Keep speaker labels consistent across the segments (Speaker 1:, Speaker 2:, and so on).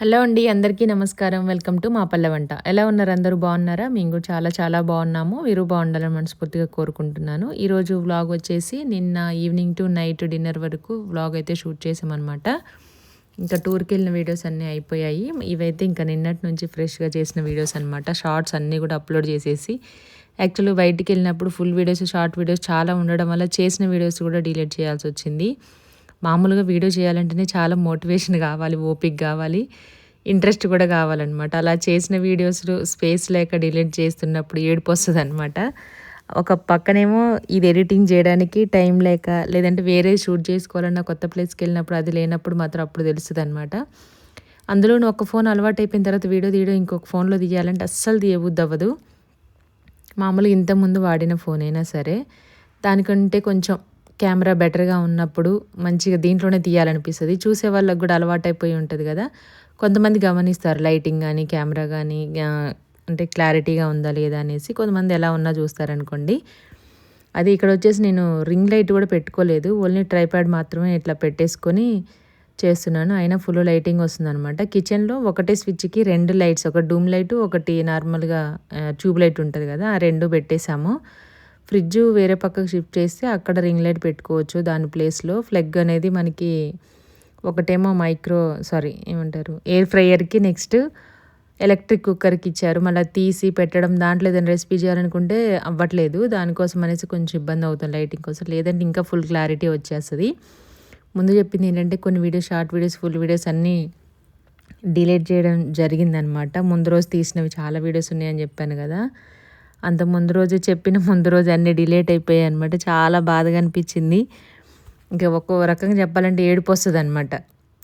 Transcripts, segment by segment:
Speaker 1: Hello అండి. అందరికీ నమస్కారం. వెల్కమ్ టు మా పల్లె వంట. ఎలా ఉన్నారు అందరూ బాగున్నారా? మేము కూడా చాలా చాలా బాగున్నాము. మీరు బాగుండాలని మనస్ఫూర్తిగా కోరుకుంటున్నాను. ఈరోజు వ్లాగ్ వచ్చేసి నిన్న ఈవినింగ్ టు నైట్ డిన్నర్ వరకు వ్లాగ్ అయితే షూట్ చేసామనమాట. ఇంకా టూర్‌కెళ్ళిన వీడియోస్ అన్నీ అయిపోయాయి. ఇవైతే ఇంకా నిన్నటి నుంచి ఫ్రెష్‌గా చేసిన వీడియోస్ అనమాట. షార్ట్స్ అన్నీ కూడా అప్‌లోడ్ చేసేసి యాక్చువల్‌గా బయటికెళ్ళినప్పుడు ఫుల్ వీడియోస్, షార్ట్ వీడియోస్ చాలా ఉండడం వల్ల చేసిన వీడియోస్ కూడా డిలీట్ చేయాల్సొచ్చింది. మామూలుగా వీడియో చేయాలంటేనే చాలా మోటివేషన్ కావాలి, ఓపిక కావాలి, ఇంట్రెస్ట్ కూడా కావాలనమాట. అలా చేసిన వీడియోస్‌లో స్పేస్ లేక డిలీట్ చేస్తున్నప్పుడు ఏడుపొస్తదనమాట. ఒక పక్కనేమో ఇది ఎడిటింగ్ చేయడానికి టైం లేక, లేదంటే వేరే షూట్ చేసుకోవాలన్నా కొత్త ప్లేస్‌కెళ్ళినప్పుడు అది లేనప్పుడు మాత్రం అప్పుడు తెలుస్తదనమాట. అందులోను ఒక ఫోన్ అలవాటయిపోయిన తర్వాత వీడియో తీయడం ఇంకొక ఫోన్‌లో తీయాలంటే అస్సలు తీయబుద్దవ్వదు. మామూలుగా ఇంతకుముందు వాడిన ఫోనైనా సరే, దానికంటే కొంచెం కెమెరా బెటర్‌గా ఉన్నప్పుడు మంచిగా దీంట్లోనే తీయాలనిపిస్తది. చూసే వాళ్ళకి గూడా అలవాటైపోయి ఉంటది గదా! కొంతమంది గమనిస్తారు లైటింగ్ గానీ, కెమెరా గానీ అంటే క్లారిటీగా ఉందా లేదా అనేసి. కొంతమంది ఎలా ఉన్నా చూస్తారనుకోండి. అది ఇక్కడొచ్చేసి నేను రింగ్ లైట్ గూడా పెట్టుకోలేదు. ఓన్లీ ట్రైపాడ్ మాత్రమే ఇట్లా పెట్టేసుకొని చేస్తున్నాను. అయినా ఫుల్ లైటింగ్ వస్తుందనమాట. కిచెన్‌లో ఒకటే స్విచ్‌కి 2 లైట్స్, ఒకటి డూమ్ లైటు, ఒకటి నార్మల్‌గా ట్యూబ్ లైట్ ఉంటది గదా! ఆ 2 పెట్టేసాము. ఫ్రిడ్జు వేరే పక్కకు షిఫ్ట్ చేస్తే అక్కడ రింగ్ లైట్ పెట్టుకోవచ్చు. దాని ప్లేస్‌లో ప్లగ్ అనేది మనకి ఒకటేమో ఏమంటారు, ఎయిర్ ఫ్రైయర్‌కి, నెక్స్ట్ ఎలక్ట్రిక్ కుక్కర్‌కి ఇచ్చారు. మళ్ళా తీసి పెట్టడం, దాంట్లో ఏదైనా రెసిపీ చేయాలనుకుంటే అవ్వట్లేదు. దానికోసం అనేసి కొంచెం ఇబ్బంది అవుతుంది లైటింగ్ కోసం. లేదంటే ఇంకా ఫుల్ క్లారిటీ వచ్చేస్తది. ముందు చెప్పింది ఏంటంటే కొన్ని videos, short videos, full videos అన్నీ డిలీట్ చేయడం జరిగిందనమాట. ముందు రోజు తీసినవి చాలా వీడియోస్ ఉన్నాయని చెప్పాను కదా! అంత ముందు రోజు చెప్పిన ముందు రోజు అన్నీ డిలీట్ అయిపోయాయి అనమాట. చాలా బాధగా అనిపించింది. ఇంకా ఒక్కో రకంగా చెప్పాలంటే ఏడుపొస్తదనమాట.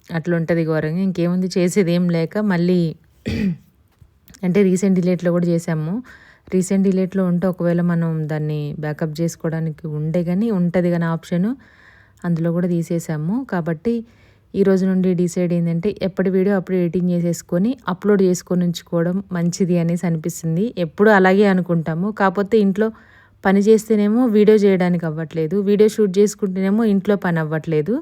Speaker 1: అట్లుంటది ఘోరంగా. ఇంకేముంది చేసేదేం లేక మళ్ళీ అంటే రీసెంట్ డిలీట్‌లో కూడా చేశాము. రీసెంట్ డిలీట్‌లో ఉంటే ఒకవేళ మనం దాన్ని బ్యాకప్ చేసుకోవడానికి ఉంటది గానీ ఆప్షను. అందులో కూడా తీసేసాము. కాబట్టి ఈరోజు నుండి డిసైడ్ ఏందంటే ఎప్పటి వీడియో అప్పుడు ఎడిటింగ్ చేసేసుకొని అప్‌లోడ్ చేసుకొని ఉంచుకోవడం మంచిది అనేసి అనిపిస్తుంది. ఎప్పుడూ అలాగే అనుకుంటాము. కాపోతే ఇంట్లో పని చేస్తేనేమో వీడియో చేయడానికి అవ్వట్లేదు. వీడియో షూట్ చేసుకుంటేనేమో ఇంట్లో పని అవ్వట్లేదు.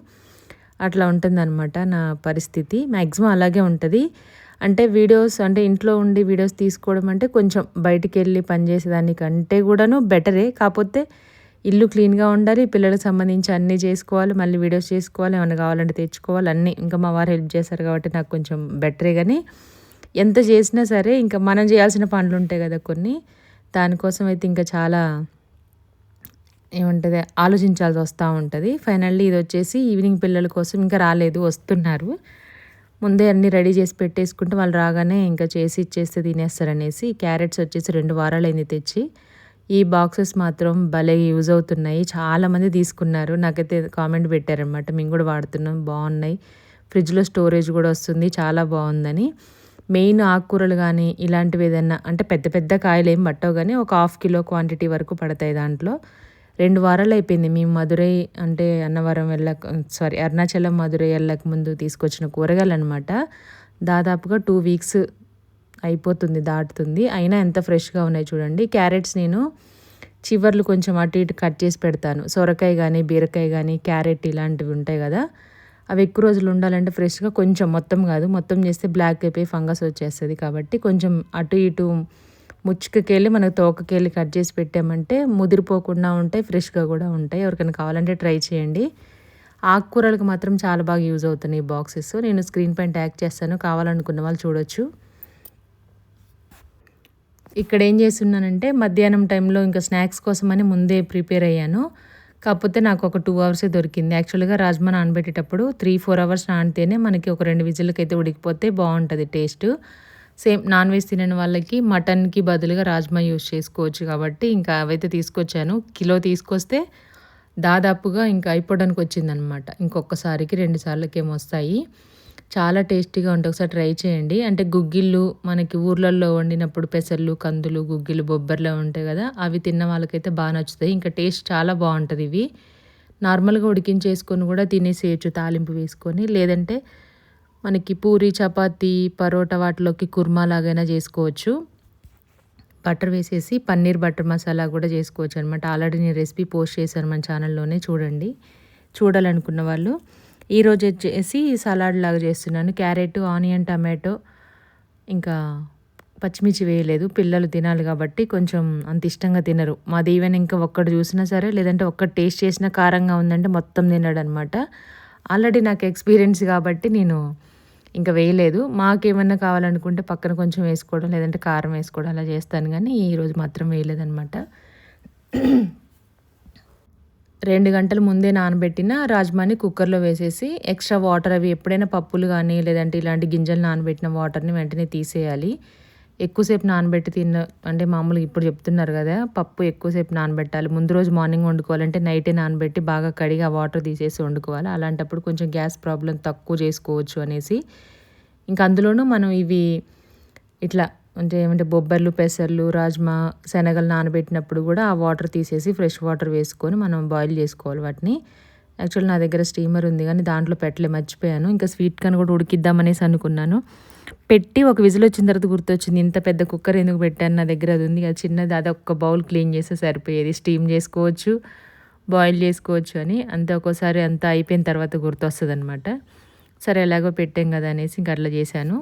Speaker 1: అట్లా ఉంటుందనమాట నా పరిస్థితి. మాక్సిమం అలాగే ఉంటది. అంటే వీడియోస్ అంటే ఇంట్లో ఉండి వీడియోస్ తీసుకోవడం అంటే కొంచెం బయటికెళ్ళి పని చేసేదానికంటే కూడాను బెటరే. కాపోతే ఇల్లు క్లీన్‌గా ఉండాలి. పిల్లలకు సంబంధించి అన్నీ చేసుకోవాలి. మళ్ళీ వీడియోస్ చేసుకోవాలి. ఏమన్నా కావాలంటే తెచ్చుకోవాలి అన్నీ. ఇంకా మా వారు హెల్ప్ చేస్తారు కాబట్టి నాకు కొంచెం బెటరే గానీ, ఎంత చేసినా సరే ఇంకా మనం చేయాల్సిన పనులుంటాయి కదా కొన్ని. దానికోసం అయితే ఇంకా చాలా ఏమంటది ఆలోచించాల్సి వస్తా ఉంటది. ఫైనల్లీ ఇదొచ్చేసి ఈవినింగ్ పిల్లల కోసం ఇంకా రాలేదు, వస్తున్నారు. ముందే అన్నీ రెడీ చేసి పెట్టేసుకుంటే వాళ్ళు రాగానే ఇంకా చేసి ఇచ్చేస్తే తినేస్తారనేసి. క్యారెట్స్ వచ్చేసి 2 వారాలైంది తెచ్చి. ఈ బాక్సెస్ మాత్రం భలే యూజ్ అవుతున్నాయి. చాలామంది తీసుకున్నారు. నాకైతే కామెంట్ పెట్టారనమాట. మేము కూడా వాడుతున్నాం, బాగున్నాయి. ఫ్రిడ్జ్‌లో స్టోరేజ్ కూడా వస్తుంది. చాలా బాగుందని. మెయిన్ ఆకుకూరలు గానీ, ఇలాంటివి ఏదన్నా అంటే పెద్ద పెద్ద కాయలేం పట్టవు గానీ, ఒక హాఫ్ కిలో క్వాంటిటీ వరకు పడతాయి దాంట్లో. 2 వారాలయిపోయింది. మేము మదురై అంటే అన్నవరం అరుణాచలం, మదురై ఎళ్ళక ముందు తీసుకొచ్చిన కూరగాయలనమాట. దాదాపుగా 2 వీక్స్ అయిపోతుంది, దాటుతుంది. అయినా ఎంత ఫ్రెష్‌గా ఉన్నాయి చూడండి. క్యారెట్స్ నేను చివర్లు కొంచెం అటు ఇటు కట్ చేసి పెడతాను. సొరకాయ గానీ, బీరకాయ గానీ, క్యారెట్ ఇలాంటివి ఉంటాయి గదా! అవి ఎక్కువ రోజులు ఉండాలంటే ఫ్రెష్‌గా కొంచెం, మొత్తం గాదు. మొత్తం చేస్తే బ్లాక్ అయిపోయి ఫంగస్ వచ్చేస్తది కాబట్టి కొంచెం అటు ఇటు ముచ్చుకకెళ్ళి మనకు తోకకెళ్ళి కట్ చేసి పెట్టామంటే ముదిరిపోకుండా ఉంటాయి, ఫ్రెష్‌గా కూడా ఉంటాయి. ఎవరికైనా కావాలంటే ట్రై చేయండి. ఆకుకూరలకు మాత్రం చాలా బాగా యూజ్ అవుతున్నాయి ఈ బాక్సెస్. నేను స్క్రీన్ పైన ట్యాగ్ చేస్తాను. కావాలనుకున్న వాళ్ళు చూడొచ్చు. ఇక్కడ ఏం చేస్తున్నానంటే మధ్యాహ్నం టైంలో ఇంకా స్నాక్స్ కోసమని ముందే ప్రిపేర్ అయ్యాను. కాకపోతే నాకు ఒక 2 అవర్సే దొరికింది. యాక్చువల్‌గా రాజ్మా నానబెట్టేటప్పుడు 3, 4 అవర్స్ నానితేనే మనకి ఒక 2 విజిల్‌లకైతే ఉడికిపోతే బావుంటది టేస్టు. సేమ్ నాన్ వెజ్ తినని వాళ్ళకి మటన్‌కి బదులుగా రాజ్మా యూజ్ చేసుకోవచ్చు కాబట్టి ఇంకా అవైతే తీసుకొచ్చాను. కిలో తీసుకొస్తే దాదాపుగా ఇంకా అయిపోవడానికి వచ్చిందనమాట. ఇంకొకసారికి 2 సార్లకేమో వస్తాయి. చాలా టేస్టీగా ఉంటాయి. ఒకసారి ట్రై చేయండి. అంటే గుగ్గిళ్ళు మనకి ఊర్లల్లో వండినప్పుడు పెసర్లు, కందులు, గుగ్గిళ్ళు, బొబ్బర్లు ఉంటాయి కదా! అవి తిన్న వాళ్ళకైతే బా నచ్చుతాయి. ఇంకా టేస్ట్ చాలా బావుంటది ఇవి. నార్మల్‌గా ఉడికించేసుకొని కూడా తినేసేయొచ్చు తాలింపు వేసుకొని. లేదంటే మనకి పూరి, చపాతీ, పరోటా వాటిలోకి కుర్మా లాగైనా చేసుకోవచ్చు. బటర్ వేసేసి పన్నీర్ బటర్ మసాలా కూడా చేసుకోవచ్చనమాట. ఆల్రెడీ నేను రెసిపీ పోస్ట్ చేశాను మన ఛానల్‌లోనే చూడండి, చూడాలనుకున్న వాళ్ళు. ఈరోజు వచ్చేసి సలాడ్ లాగా చేస్తున్నాను. క్యారెట్, ఆనియన్, టమాటో ఇంకా పచ్చిమిర్చి వేయలేదు. పిల్లలు తినాలి కాబట్టి కొంచెం అంత ఇష్టంగా తినరు. మాది ఈవెన్ ఇంకా ఒక్కటి చూసినా సరే, లేదంటే ఒక్కటి టేస్ట్ చేసినా కారంగా ఉందంటే మొత్తం తినడనమాట. ఆల్రెడీ నాకు ఎక్స్పీరియన్స్ కాబట్టి నేను ఇంకా వేయలేదు. మాకేమన్నా కావాలనుకుంటే పక్కన కొంచెం వేసుకోవడం, లేదంటే కారం వేసుకోవడం అలా చేస్తాను కానీ ఈరోజు మాత్రం వేయలేదనమాట. 2 గంటల ముందే నానబెట్టిన రాజ్మాని కుక్కర్‌లో వేసేసి ఎక్స్‌ట్రా వాటర్ అవి ఎప్పుడైనా పప్పులు గానీ, లేదంటే ఇలాంటి గింజలు నానబెట్టిన వాటర్‌ని వెంటనే తీసేయాలి. ఎక్కువసేపు నానబెట్టి అంటే మామూలుగా ఇప్పుడు చెప్తున్నారు గదా! పప్పు ఎక్కువసేపు నానబెట్టాలి. ముందు రోజు మార్నింగ్ వండుకోవాలంటే నైటే నానబెట్టి బాగా కడిగి ఆ వాటర్ తీసేసి వండుకోవాలి. అలాంటప్పుడు కొంచెం గ్యాస్ ప్రాబ్లమ్ తక్కువ చేసుకోవచ్చు అనేసి. ఇంక అందులోనూ మనం ఇవి ఇట్లా అంటే ఏమంటే బొబ్బర్లు, పెసర్లు, రాజ్మా, శనగలు నానబెట్టినప్పుడు గూడా ఆ వాటర్ తీసేసి ఫ్రెష్ వాటర్ వేసుకొని మనం బాయిల్ చేసుకోవాలి వాటిని. యాక్చువల్ నా దగ్గర స్టీమర్ ఉంది గానీ దాంట్లో మర్చిపోయాను. ఇంకా స్వీట్ కార్న్ గూడా ఉడికిద్దామనేసి అనుకున్నాను. పెట్టి ఒక విజిల్ వచ్చిన తర్వాత గుర్తొచ్చింది. ఇంత పెద్ద కుక్కర్ ఎందుకు పెట్టాను, నా దగ్గర అది ఉంది కదా చిన్నది, అదొక్క బౌల్ క్లీన్ చేస్తే సరిపోయేది. స్టీమ్ చేసుకోవచ్చు, బాయిల్ చేసుకోవచ్చు అని. అంతే ఒక్కోసారి అంతా అయిపోయిన తర్వాత గుర్తొస్తదనమాట. సరే ఎలాగో పెట్టాం కదా అనేసి ఇంక అట్లా చేశాను.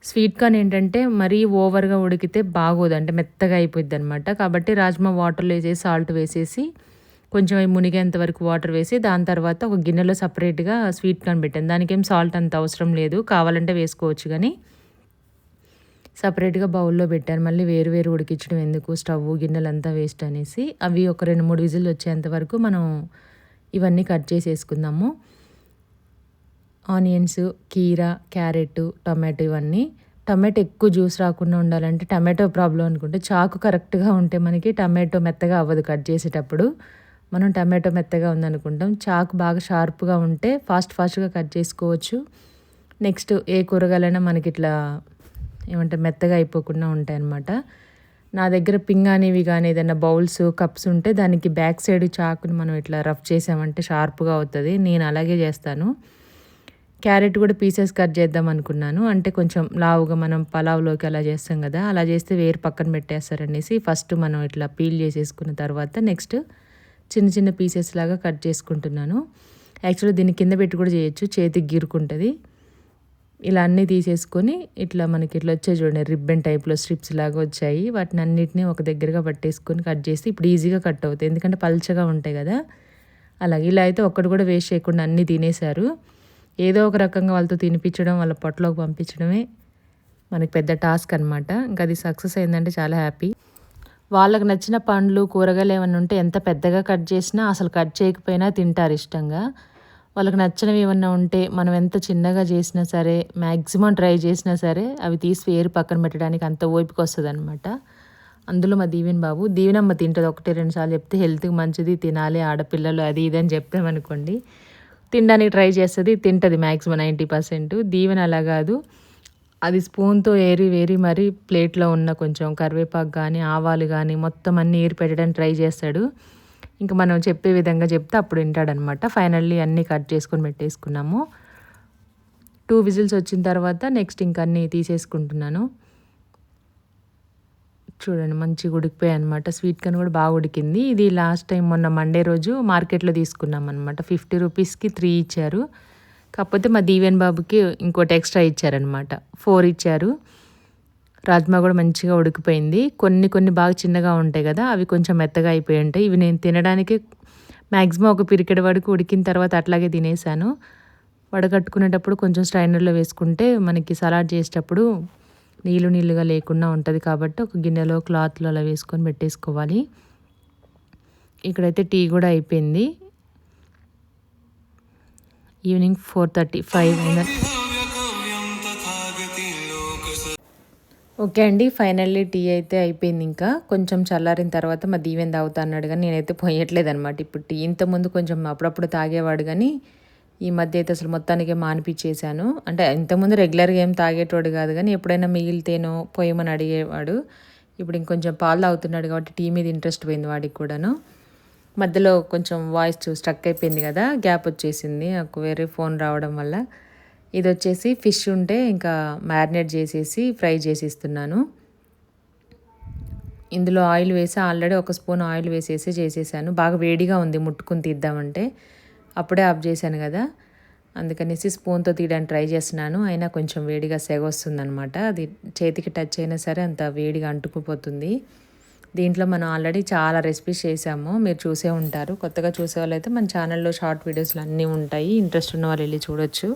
Speaker 1: స్వీట్ కార్న్ ఏంటంటే మరీ ఓవర్‌గా ఉడికితే బాగోదు. అంటే మెత్తగా అయిపోయిద్దనమాట. కాబట్టి రాజ్మా వాటర్‌లో ఏసేసి సాల్ట్ వేసేసి కొంచెం అవి మునిగేంత వరకు వాటర్ వేసి దాని తర్వాత ఒక గిన్నెలో సెపరేట్‌గా స్వీట్ కార్న్ పెట్టాను. దానికేం సాల్ట్ అంత అవసరం లేదు. కావాలంటే వేసుకోవచ్చు గానీ సెపరేట్‌గా బౌల్‌లో పెట్టాను. మళ్ళీ వేరు వేరు ఉడికించడం ఎందుకు, స్టవ్వు, గిన్నెలంతా వేస్ట్ అనేసి. అవి ఒక 2, 3 విజిల్లు వచ్చేంత వరకు మనం ఇవన్నీ కట్ చేసేసుకుందాము. ఆనియన్స్, కీర, క్యారెట్, టొమాటో ఇవన్నీ. టమాటో ఎక్కువ జ్యూస్ రాకుండా ఉండాలంటే టమాటో ప్రాబ్లమ్ అనుకుంటే చాకు కరెక్ట్‌గా ఉంటే మనకి టమాటో మెత్తగా అవ్వదు కట్ చేసేటప్పుడు. మనం టమాటో మెత్తగా ఉందనుకుంటాం. చాకు బాగా షార్ప్‌గా ఉంటే ఫాస్ట్‌గా కట్ చేసుకోవచ్చు. నెక్స్ట్ ఏ కూరగాయలైనా మనకిట్లా ఏమంటారు మెత్తగా అయిపోకుండా ఉంటాయన్నమాట. నా దగ్గర పింగాణివి గానీ ఏదైనా బౌల్స్, కప్స్ ఉంటే దానికి బ్యాక్ సైడ్ చాకుని మనం ఇట్లా రఫ్ చేసామంటే షార్ప్‌గా అవుతది. నేను అలాగే చేస్తాను. క్యారెట్ కూడా పీసెస్ కట్ చేద్దాం అనుకున్నాను. అంటే కొంచెం లావుగా మనం పలావ్‌లోకి అలా చేస్తాం కదా! అలా చేస్తే వేరు పక్కన పెట్టేస్తారనేసి ఫస్ట్ మనం ఇట్లా పీల్ చేసేసుకున్న తర్వాత నెక్స్ట్ చిన్న చిన్న పీసెస్ లాగా కట్ చేసుకుంటున్నాను. యాక్చువల్‌గా దీన్ని కింద పెట్టి కూడా చేయొచ్చు. చేతికి గీరుకుంటది. ఇలా అన్నీ తీసేసుకొని ఇట్లా మనకి ఇట్లా వచ్చాయి చూడండి, రిబ్బన్ టైప్‌లో స్ట్రిప్స్ లాగా వచ్చాయి. వాటిని అన్నిటిని ఒక దగ్గరగా పట్టేసుకొని కట్ చేస్తే ఇప్పుడు ఈజీగా కట్ అవుతాయి. ఎందుకంటే పల్చగా ఉంటాయి కదా! అలాగే ఇలా అయితే ఒక్కటి కూడా వేస్ట్ చేయకుండా అన్నీ తినేశారు. ఏదో ఒక రకంగా వాళ్ళతో తినిపించడం, వాళ్ళ పొట్టలోకి పంపించడమే మనకి పెద్ద టాస్క్ అనమాట. ఇంకా అది సక్సెస్ అయిందంటే చాలా హ్యాపీ. వాళ్ళకి నచ్చిన పండ్లు, కూరగాయలు ఏమన్నా ఉంటే ఎంత పెద్దగా కట్ చేసినా అసలు కట్ చేయకపోయినా తింటారు ఇష్టంగా. వాళ్ళకి నచ్చనివి ఏమన్నా ఉంటే మనం ఎంత చిన్నగా చేసినా సరే, మ్యాక్సిమం ట్రై చేసినా సరే అవి తీసి వేరు పక్కన పెట్టడానికి అంత ఓపిక వస్తదనమాట. అందులో మా దీవెన్ బాబు, దీవెనమ్మ తింటది. 1, 2 సార్లు చెప్తే హెల్త్‌కి మంచిది తినాలి ఆడపిల్లలు అది ఇది అని చెప్పామనుకోండి, తినడానికి ట్రై చేస్తది. తింటది మ్యాక్సిమం 90%. దీవెన అలా కాదు. అది స్పూన్‌తో ఏరి వేరి మరీ ప్లేట్‌లో ఉన్న కొంచెం కరివేపాకు గానీ, ఆవాలు గానీ మొత్తం అన్నీ ఏరి పెట్టడానికి ట్రై చేస్తాడు. ఇంక మనం చెప్పే విధంగా చెప్తే అప్పుడు వింటాడనమాట. ఫైనల్లీ అన్నీ కట్ చేసుకొని పెట్టేసుకున్నాము. 2 విజిల్స్ వచ్చిన తర్వాత నెక్స్ట్ ఇంక అన్నీ తీసేసుకుంటున్నాను. చూడండి మంచిగా ఉడికిపోయాయనమాట. స్వీట్ కార్న్ కూడా బాగా ఉడికింది. ఇది లాస్ట్ టైం మొన్న మండే రోజు మార్కెట్‌లో తీసుకున్నామనమాట. 50 రూపీస్‌కి 3 ఇచ్చారు. కాకపోతే మా దీవెన్ బాబుకి ఇంకోటి ఎక్స్ట్రా ఇచ్చారనమాట. 4 ఇచ్చారు. రాజ్మా కూడా మంచిగా ఉడికిపోయింది. కొన్ని బాగా చిన్నగా ఉంటాయి కదా! అవి కొంచెం మెత్తగా అయిపోయి ఉంటాయి. ఇవి నేను తినడానికి మ్యాక్సిమం ఒక పిరికెడు వరకు ఉడికిన తర్వాత అట్లాగే తినేసాను. వడగట్టుకునేటప్పుడు కొంచెం స్ట్రైనర్‌లో వేసుకుంటే మనకి సలాడ్ చేసేటప్పుడు నీళ్ళుగా లేకుండా ఉంటది కాబట్టి ఒక గిన్నెలో క్లాత్‌లో అలా వేసుకొని పెట్టేసుకోవాలి. ఇక్కడైతే టీ కూడా అయిపోయింది. ఈవినింగ్ 4:35 అయింది. ఓకే అండి. ఫైనల్లీ టీ అయితే అయిపోయింది ఇంకా. కొంచెం చల్లారిన తర్వాత మా దీవెన తాగుతా అన్నాడు గానీ నేనైతే పోయట్లేదనమాట ఇప్పుడు టీ. ఇంతకుముందు కొంచెం అప్పుడప్పుడు తాగేవాడు గానీ ఈ మధ్య అయితే అసలు మొత్తానికే మానిపిచ్చేసాను. అంటే ఇంతకుముందు రెగ్యులర్‌గా ఏం తాగేటోడు కాదు గానీ ఎప్పుడైనా మిగిలితేనో పొయ్యమని అడిగేవాడు. ఇప్పుడు ఇంకొంచెం పాలు తాగుతున్నాడు కాబట్టి టీ మీద ఇంట్రెస్ట్ పోయింది వాడికి కూడాను. మధ్యలో కొంచెం వాయిస్ స్ట్రక్ అయిపోయింది కదా! గ్యాప్ వచ్చేసింది నాకు వేరే ఫోన్ రావడం వల్ల. ఇదొచ్చేసి ఫిష్ ఉంటే ఇంకా మ్యారినేట్ చేసేసి ఫ్రై చేసిస్తున్నాను. ఇందులో ఆయిల్ వేసి ఆల్రెడీ ఒక స్పూన్ ఆయిల్ వేసేసి చేసేసాను. బాగా వేడిగా ఉంది ముట్టుకొని తీద్దామంటే. అప్పుడే ఆఫ్ చేశాను కదా! అందుకనేసి స్పూన్తో తీయడానికి ట్రై చేస్తున్నాను. అయినా కొంచెం వేడిగా సెగ వస్తుందనమాట. అది చేతికి టచ్ అయినా సరే అంత వేడిగా అంటుకుపోతుంది. దీంట్లో మనం ఆల్రెడీ చాలా రెసిపీస్ చేసాము, మీరు చూసే ఉంటారు. కొత్తగా చూసే వాళ్ళైతే మన ఛానల్లో షార్ట్ వీడియోస్లు అన్నీ ఉంటాయి, ఇంట్రెస్ట్ ఉన్న వాళ్ళు వెళ్ళి చూడొచ్చు.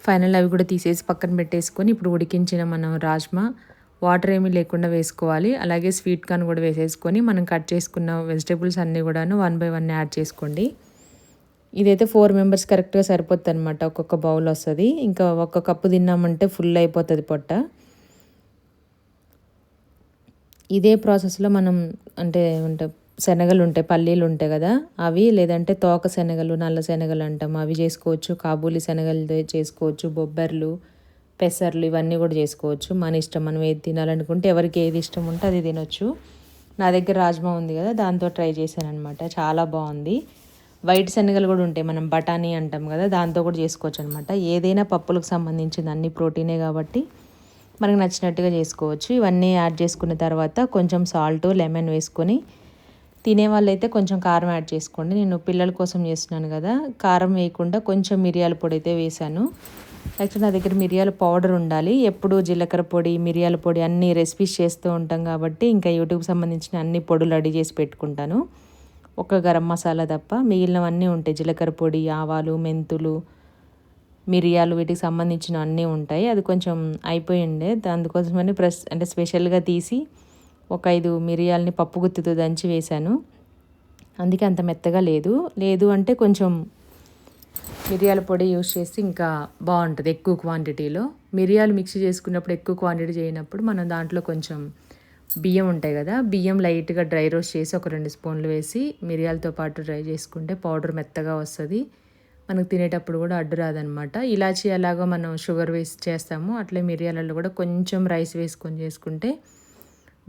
Speaker 1: ఫైనల్ అవి కూడా తీసేసి పక్కన పెట్టేసుకొని ఇప్పుడు ఉడికించిన మనం రాజ్మా వాటర్ ఏమీ లేకుండా వేసుకోవాలి. అలాగే స్వీట్ కార్న్ కూడా వేసేసుకొని మనం కట్ చేసుకున్న వెజిటేబుల్స్ అన్నీ కూడాను 1 by 1 యాడ్ చేసుకోండి. ఇదైతే 4 మెంబర్స్ కరెక్ట్గా సరిపోతుంది అనమాట. ఒక్కొక్క బౌల్ వస్తుంది. ఇంకా ఒక్క కప్పు తిన్నామంటే ఫుల్ అయిపోతుంది పొట్ట. ఇదే ప్రాసెస్లో మనం అంటే శనగలు ఉంటాయి, పల్లీలు ఉంటాయి కదా, అవి లేదంటే తోక శనగలు, నల్ల శనగలు అంటాం, అవి చేసుకోవచ్చు. కాబూలి శనగలు చేసుకోవచ్చు. బొబ్బర్లు, పెసర్లు ఇవన్నీ కూడా చేసుకోవచ్చు. మన ఇష్టం, మనం ఏది తినాలనుకుంటే ఎవరికి ఏది ఇష్టం ఉంటే అది తినొచ్చు. నా దగ్గర రాజ్మా ఉంది కదా, దాంతో ట్రై చేశాను అనమాట. చాలా బాగుంది. వైట్ శనగలు కూడా ఉంటాయి, మనం బఠానీ అంటాం కదా, దాంతో కూడా చేసుకోవచ్చు అనమాట. ఏదైనా పప్పులకు సంబంధించింది, అన్ని ప్రోటీనే కాబట్టి మనకు నచ్చినట్టుగా చేసుకోవచ్చు. ఇవన్నీ యాడ్ చేసుకున్న తర్వాత కొంచెం సాల్ట్, లెమన్ వేసుకొని, తినే వాళ్ళైతే కొంచెం కారం యాడ్ చేసుకోండి. నేను పిల్లల కోసం చేస్తున్నాను కదా, కారం వేయకుండా కొంచెం మిరియాల పొడి అయితే వేసాను. యాక్చువల్లీ నా దగ్గర మిరియాల పౌడర్ ఉండాలి. ఎప్పుడు జీలకర్ర పొడి, మిరియాల పొడి అన్ని రెసిపీస్ చేస్తూ ఉంటాం కాబట్టి ఇంకా యూట్యూబ్ సంబంధించిన అన్ని పొడులు రెడీ చేసి పెట్టుకుంటాను. ఒక గరం మసాలా తప్ప మిగిలినవన్నీ ఉంటాయి. జీలకర్ర పొడి, ఆవాలు, మెంతులు, మిరియాలు, వీటికి సంబంధించిన అన్నీ ఉంటాయి. అది కొంచెం అయిపోయి ఉండే, అందుకోసమని అంటే స్పెషల్గా తీసి ఒక 5 మిరియాలని పప్పు గుత్తితో దంచి వేశాను. అందుకే అంత మెత్తగా లేదు అంటే కొంచెం మిరియాల పొడి యూస్ చేసి ఇంకా బాగుంటుంది ఎక్కువ క్వాంటిటీలో. మిరియాలు మిక్సీ చేసుకున్నప్పుడు ఎక్కువ క్వాంటిటీ చేయనప్పుడు మనం దాంట్లో కొంచెం బియ్యం ఉంటాయి కదా, బియ్యం లైట్గా డ్రై రోస్ట్ చేసి ఒక 2 స్పూన్లు వేసి మిరియాలతో పాటు డ్రై చేసుకుంటే పౌడర్ మెత్తగా వస్తుంది. మనకు తినేటప్పుడు కూడా అడ్డు రాదనమాట. ఇలాచీ అలాగా మనం షుగర్ వేసి చేస్తాము, అట్లే మిరియాలలో కూడా కొంచెం రైస్ వేసుకొని చేసుకుంటే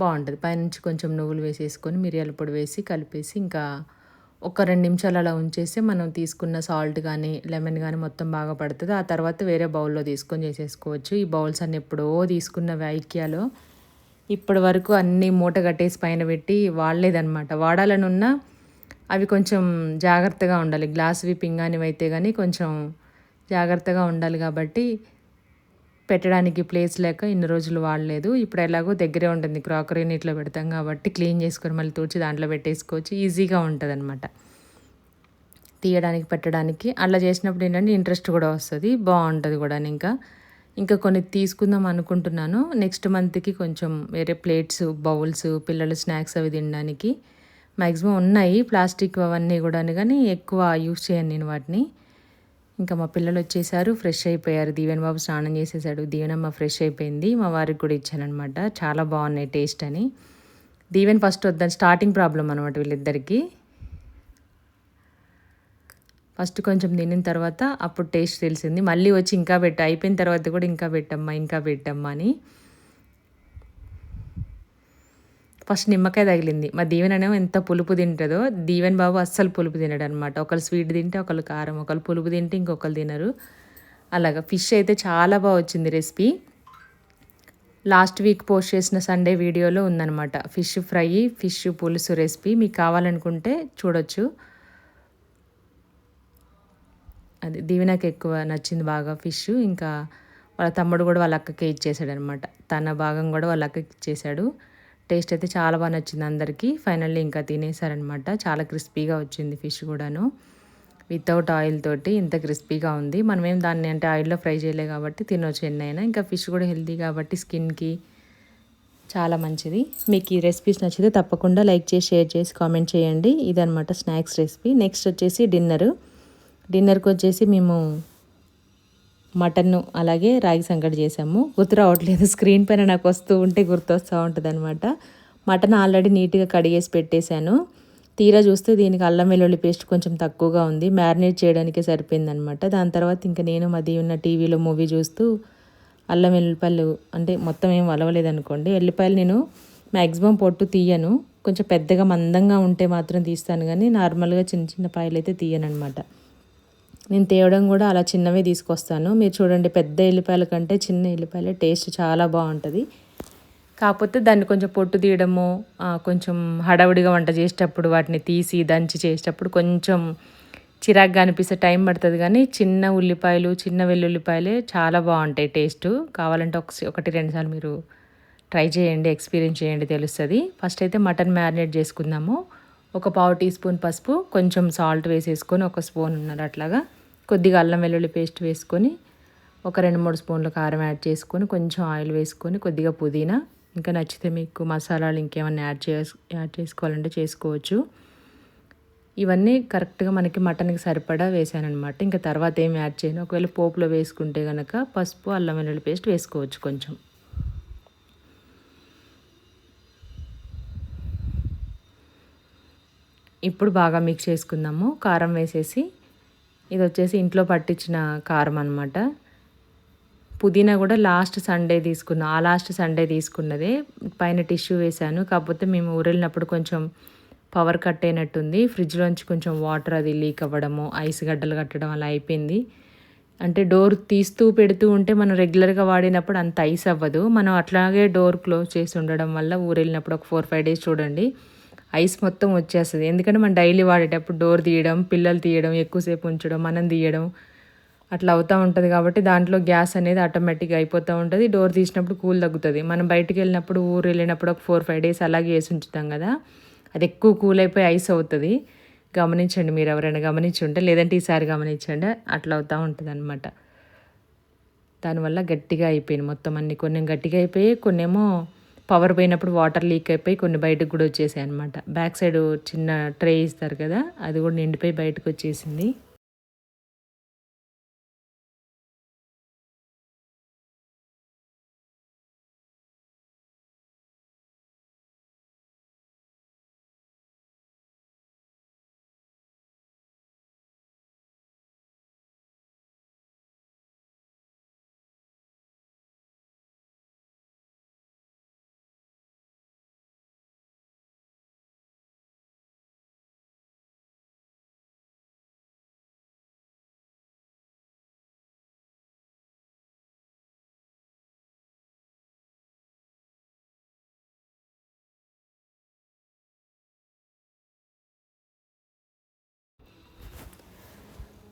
Speaker 1: బాగుంటుంది. పైనుంచి కొంచెం నువ్వులు వేసేసుకొని మిరియాల పొడి వేసి కలిపేసి ఇంకా ఒక 2 నిమిషాలు అలా ఉంచేసి మనం తీసుకున్న సాల్ట్ కానీ లెమన్ కానీ మొత్తం బాగా పడుతుంది. ఆ తర్వాత వేరే బౌల్లో తీసుకొని చేసేసుకోవచ్చు. ఈ బౌల్స్ అన్ని ఎప్పుడో తీసుకున్నవి ఐకియాలో, ఇప్పటి వరకు అన్నీ మూట కట్టేసి పైన పెట్టి వాడలేదన్నమాట. వాడాలని ఉన్నా అవి కొంచెం జాగ్రత్తగా ఉండాలి. గ్లాస్వి పింగానివి అయితే కానీ కొంచెం జాగ్రత్తగా ఉండాలి కాబట్టి పెట్టడానికి ప్లేస్ లేక ఇన్ని రోజులు వాడలేదు. ఇప్పుడు ఎలాగో దగ్గరే ఉంటుంది, క్రాకరీ నీటిలో పెడతాం కాబట్టి క్లీన్ చేసుకొని మళ్ళీ తుడిచి దాంట్లో పెట్టేసుకోవచ్చు. ఈజీగా ఉంటుంది అనమాట తీయడానికి, పెట్టడానికి. అలా చేసినప్పుడు ఏంటంటే ఇంట్రెస్ట్ కూడా వస్తుంది, బాగుంటుంది కూడా. ఇంకా కొన్ని తీసుకుందాం అనుకుంటున్నాను. నెక్స్ట్ మంత్కి కొంచెం వేరే ప్లేట్స్, బౌల్స్, పిల్లలు స్నాక్స్ అవి తినడానికి మ్యాక్సిమం ఉన్నాయి ప్లాస్టిక్ అవన్నీ కూడా, కానీ ఎక్కువ యూస్ చేయను నేను వాటిని. ఇంకా మా పిల్లలు వచ్చేసారు, ఫ్రెష్ అయిపోయారు. దీవెన్ బాబు స్నానం చేసేసాడు, దీవెనమ్మ ఫ్రెష్ అయిపోయింది. మా వారికి కూడా ఇచ్చానమాట. చాలా బాగున్నాయి టేస్ట్ అని. దీవెన్ ఫస్ట్ వద్దని స్టార్టింగ్ ప్రాబ్లం అనమాట వీళ్ళిద్దరికి. ఫస్ట్ కొంచెం తినిన తర్వాత అప్పుడు టేస్ట్ తెలిసింది. మళ్ళీ వచ్చి ఇంకా అయిపోయిన తర్వాత కూడా ఇంకా పెట్టమ్మా అని. ఫస్ట్ నిమ్మకాయ తగిలింది. మా దీవెన అనేమో ఎంత పులుపు తింటుందో, దీవెన్ బాబు అస్సలు పులుపు తినడు అనమాట. ఒకళ్ళు స్వీట్ తింటే ఒకళ్ళు కారం, ఒకళ్ళు పులుపు తింటే ఇంకొకళ్ళు తినరు. అలాగా ఫిష్ అయితే చాలా బాగా వచ్చింది రెసిపీ. లాస్ట్ వీక్ పోస్ట్ చేసిన సండే వీడియోలో ఉందన్నమాట ఫిష్ ఫ్రై, ఫిష్ పులుసు రెసిపీ. మీకు కావాలనుకుంటే చూడొచ్చు. అది దీవెనకి ఎక్కువ నచ్చింది బాగా ఫిష్. ఇంకా వాళ్ళ తమ్ముడు కూడా వాళ్ళ అక్కకే ఇచ్చేసాడు అనమాట. తన భాగం కూడా వాళ్ళ అక్కకి ఇచ్చేసాడు. టేస్ట్ అయితే చాలా బాగా నచ్చింది అందరికీ. ఫైనల్లీ ఇంకా తినేసారనమాట. చాలా క్రిస్పీగా వచ్చింది ఫిష్ కూడాను, వితౌట్ ఆయిల్ తోటి ఇంత క్రిస్పీగా ఉంది. మనమేం దాన్ని అంటే ఆయిల్లో ఫ్రై చేయలే కాబట్టి తినొచ్చు ఎన్నైనా. ఇంకా ఫిష్ కూడా హెల్తీ కాబట్టి స్కిన్కి చాలా మంచిది. మీకు ఈ రెసిపీస్ నచ్చితే తప్పకుండా లైక్ చేసి, షేర్ చేసి, కామెంట్ చేయండి. ఇదనమాట స్నాక్స్ రెసిపీ. నెక్స్ట్ వచ్చేసి డిన్నర్కి వచ్చేసి మేము మటన్ అలాగే రాగి సంగటి చేసాము. గుర్తు రావట్లేదు, స్క్రీన్ పైన నాకు వస్తూ ఉంటే గుర్తొస్తూ ఉంటుంది అనమాట. మటన్ ఆల్రెడీ నీట్గా కడిగేసి పెట్టేశాను. తీరా చూస్తే దీనికి అల్లం వెల్లుల్లి పేస్ట్ కొంచెం తక్కువగా ఉంది, మ్యారినేట్ చేయడానికే సరిపోయిందనమాట. దాని తర్వాత ఇంకా నేను మధ్య ఉన్న టీవీలో మూవీ చూస్తూ అల్లం వెల్లిపాయలు అంటే మొత్తం ఏం వలవలేదనుకోండి. వెల్లిపాయలు నేను మ్యాక్సిమం పొట్టు తీయను, కొంచెం పెద్దగా మందంగా ఉంటే మాత్రం తీస్తాను, కానీ నార్మల్గా చిన్న చిన్న పాయలు అయితే తీయను అనమాట. నేను తేవడం కూడా అలా చిన్నవే తీసుకొస్తాను. మీరు చూడండి, పెద్ద ఎల్లిపాయల కంటే చిన్న ఎల్లిపాయల టేస్ట్ చాలా బాగుంటుంది. కాకపోతే దాన్ని కొంచెం పొట్టు తీయడము, కొంచెం హడావుడిగా వంట చేసేటప్పుడు వాటిని తీసి దంచి చేసేటప్పుడు కొంచెం చిరాగ్గా అనిపిస్తే టైం పడుతుంది కానీ చిన్న ఉల్లిపాయలు చిన్న వెల్లుల్లిపాయలే చాలా బాగుంటాయి టేస్ట్. కావాలంటే ఒకటి రెండు సార్లు మీరు ట్రై చేయండి, ఎక్స్పీరియన్స్ చేయండి, తెలుస్తుంది. ఫస్ట్ అయితే మటన్ మ్యారినేట్ చేసుకుందాము. ఒక పావు టీ స్పూన్ పసుపు, కొంచెం సాల్ట్ వేసేసుకొని ఒక స్పూన్ ఉన్నది అట్లాగా కొద్దిగా అల్లం వెల్లుల్లి పేస్ట్ వేసుకొని ఒక 2-3 స్పూన్ల కారం యాడ్ చేసుకొని కొంచెం ఆయిల్ వేసుకొని కొద్దిగా పుదీనా, ఇంకా నచ్చితే మీకు మసాలాలు ఇంకేమైనా యాడ్ చేసుకోవాలంటే చేసుకోవచ్చు. ఇవన్నీ కరెక్ట్గా మనకి మటన్కి సరిపడా వేసానమాట. ఇంకా తర్వాత ఏం యాడ్ చేయను. ఒకవేళ పోపులో వేసుకుంటే కనుక పసుపు అల్లం వెల్లుల్లి పేస్ట్ వేసుకోవచ్చు కొంచెం. ఇప్పుడు బాగా మిక్స్ చేసుకుందాము. కారం వేసేసి, ఇది వచ్చేసి ఇంట్లో పట్టించిన కారం అనమాట. పుదీనా కూడా లాస్ట్ సండే తీసుకున్నా. ఆ లాస్ట్ సండే తీసుకున్నదే. పైన టిష్యూ వేసాను. కాకపోతే మేము ఊరెళ్ళినప్పుడు కొంచెం పవర్ కట్ అయినట్టుంది. ఫ్రిడ్జ్లోంచి కొంచెం వాటర్ అది లీక్ అవ్వడము, ఐస్ గడ్డలు కట్టడం అలా అయిపోయింది. అంటే డోర్ తీస్తూ పెడుతూ ఉంటే మనం రెగ్యులర్గా వాడినప్పుడు అంత ఐస్ అవ్వదు. మనం అట్లాగే డోర్ క్లోజ్ చేసి ఉండడం వల్ల ఊరెళ్ళినప్పుడు ఒక 4-5 డేస్ చూడండి ఐస్ మొత్తం వచ్చేస్తుంది. ఎందుకంటే మనం డైలీ వాడేటప్పుడు డోర్ తీయడం, పిల్లలు తీయడం, ఎక్కువసేపు ఉంచడం, మనం తీయడం అట్లా అవుతూ ఉంటుంది. కాబట్టి దాంట్లో గ్యాస్ అనేది ఆటోమేటిక్గా అయిపోతూ ఉంటుంది. డోర్ తీసినప్పుడు కూల్ తగ్గుతుంది. మనం బయటికి వెళ్ళినప్పుడు ఊరు వెళ్ళినప్పుడు ఒక 4-5 డేస్ అలాగే వేసి ఉంచుతాం కదా, అది ఎక్కువ కూల్ అయిపోయి ఐస్ అవుతుంది. గమనించండి, మీరు ఎవరైనా గమనించి ఉంటే, లేదంటే ఈసారి గమనించండి, అట్లా అవుతూ ఉంటుంది అనమాట. దానివల్ల గట్టిగా అయిపోయింది మొత్తం అన్ని. కొన్ని గట్టిగా అయిపోయి, కొన్నేమో పవర్ పోయినప్పుడు వాటర్ లీక్ అయిపోయి కొన్ని బయటకు కూడా వచ్చేసాయి అనమాట. బ్యాక్ సైడ్ చిన్న ట్రే ఇస్తారు కదా, అది కూడా నిండిపోయి బయటకు వచ్చేసింది.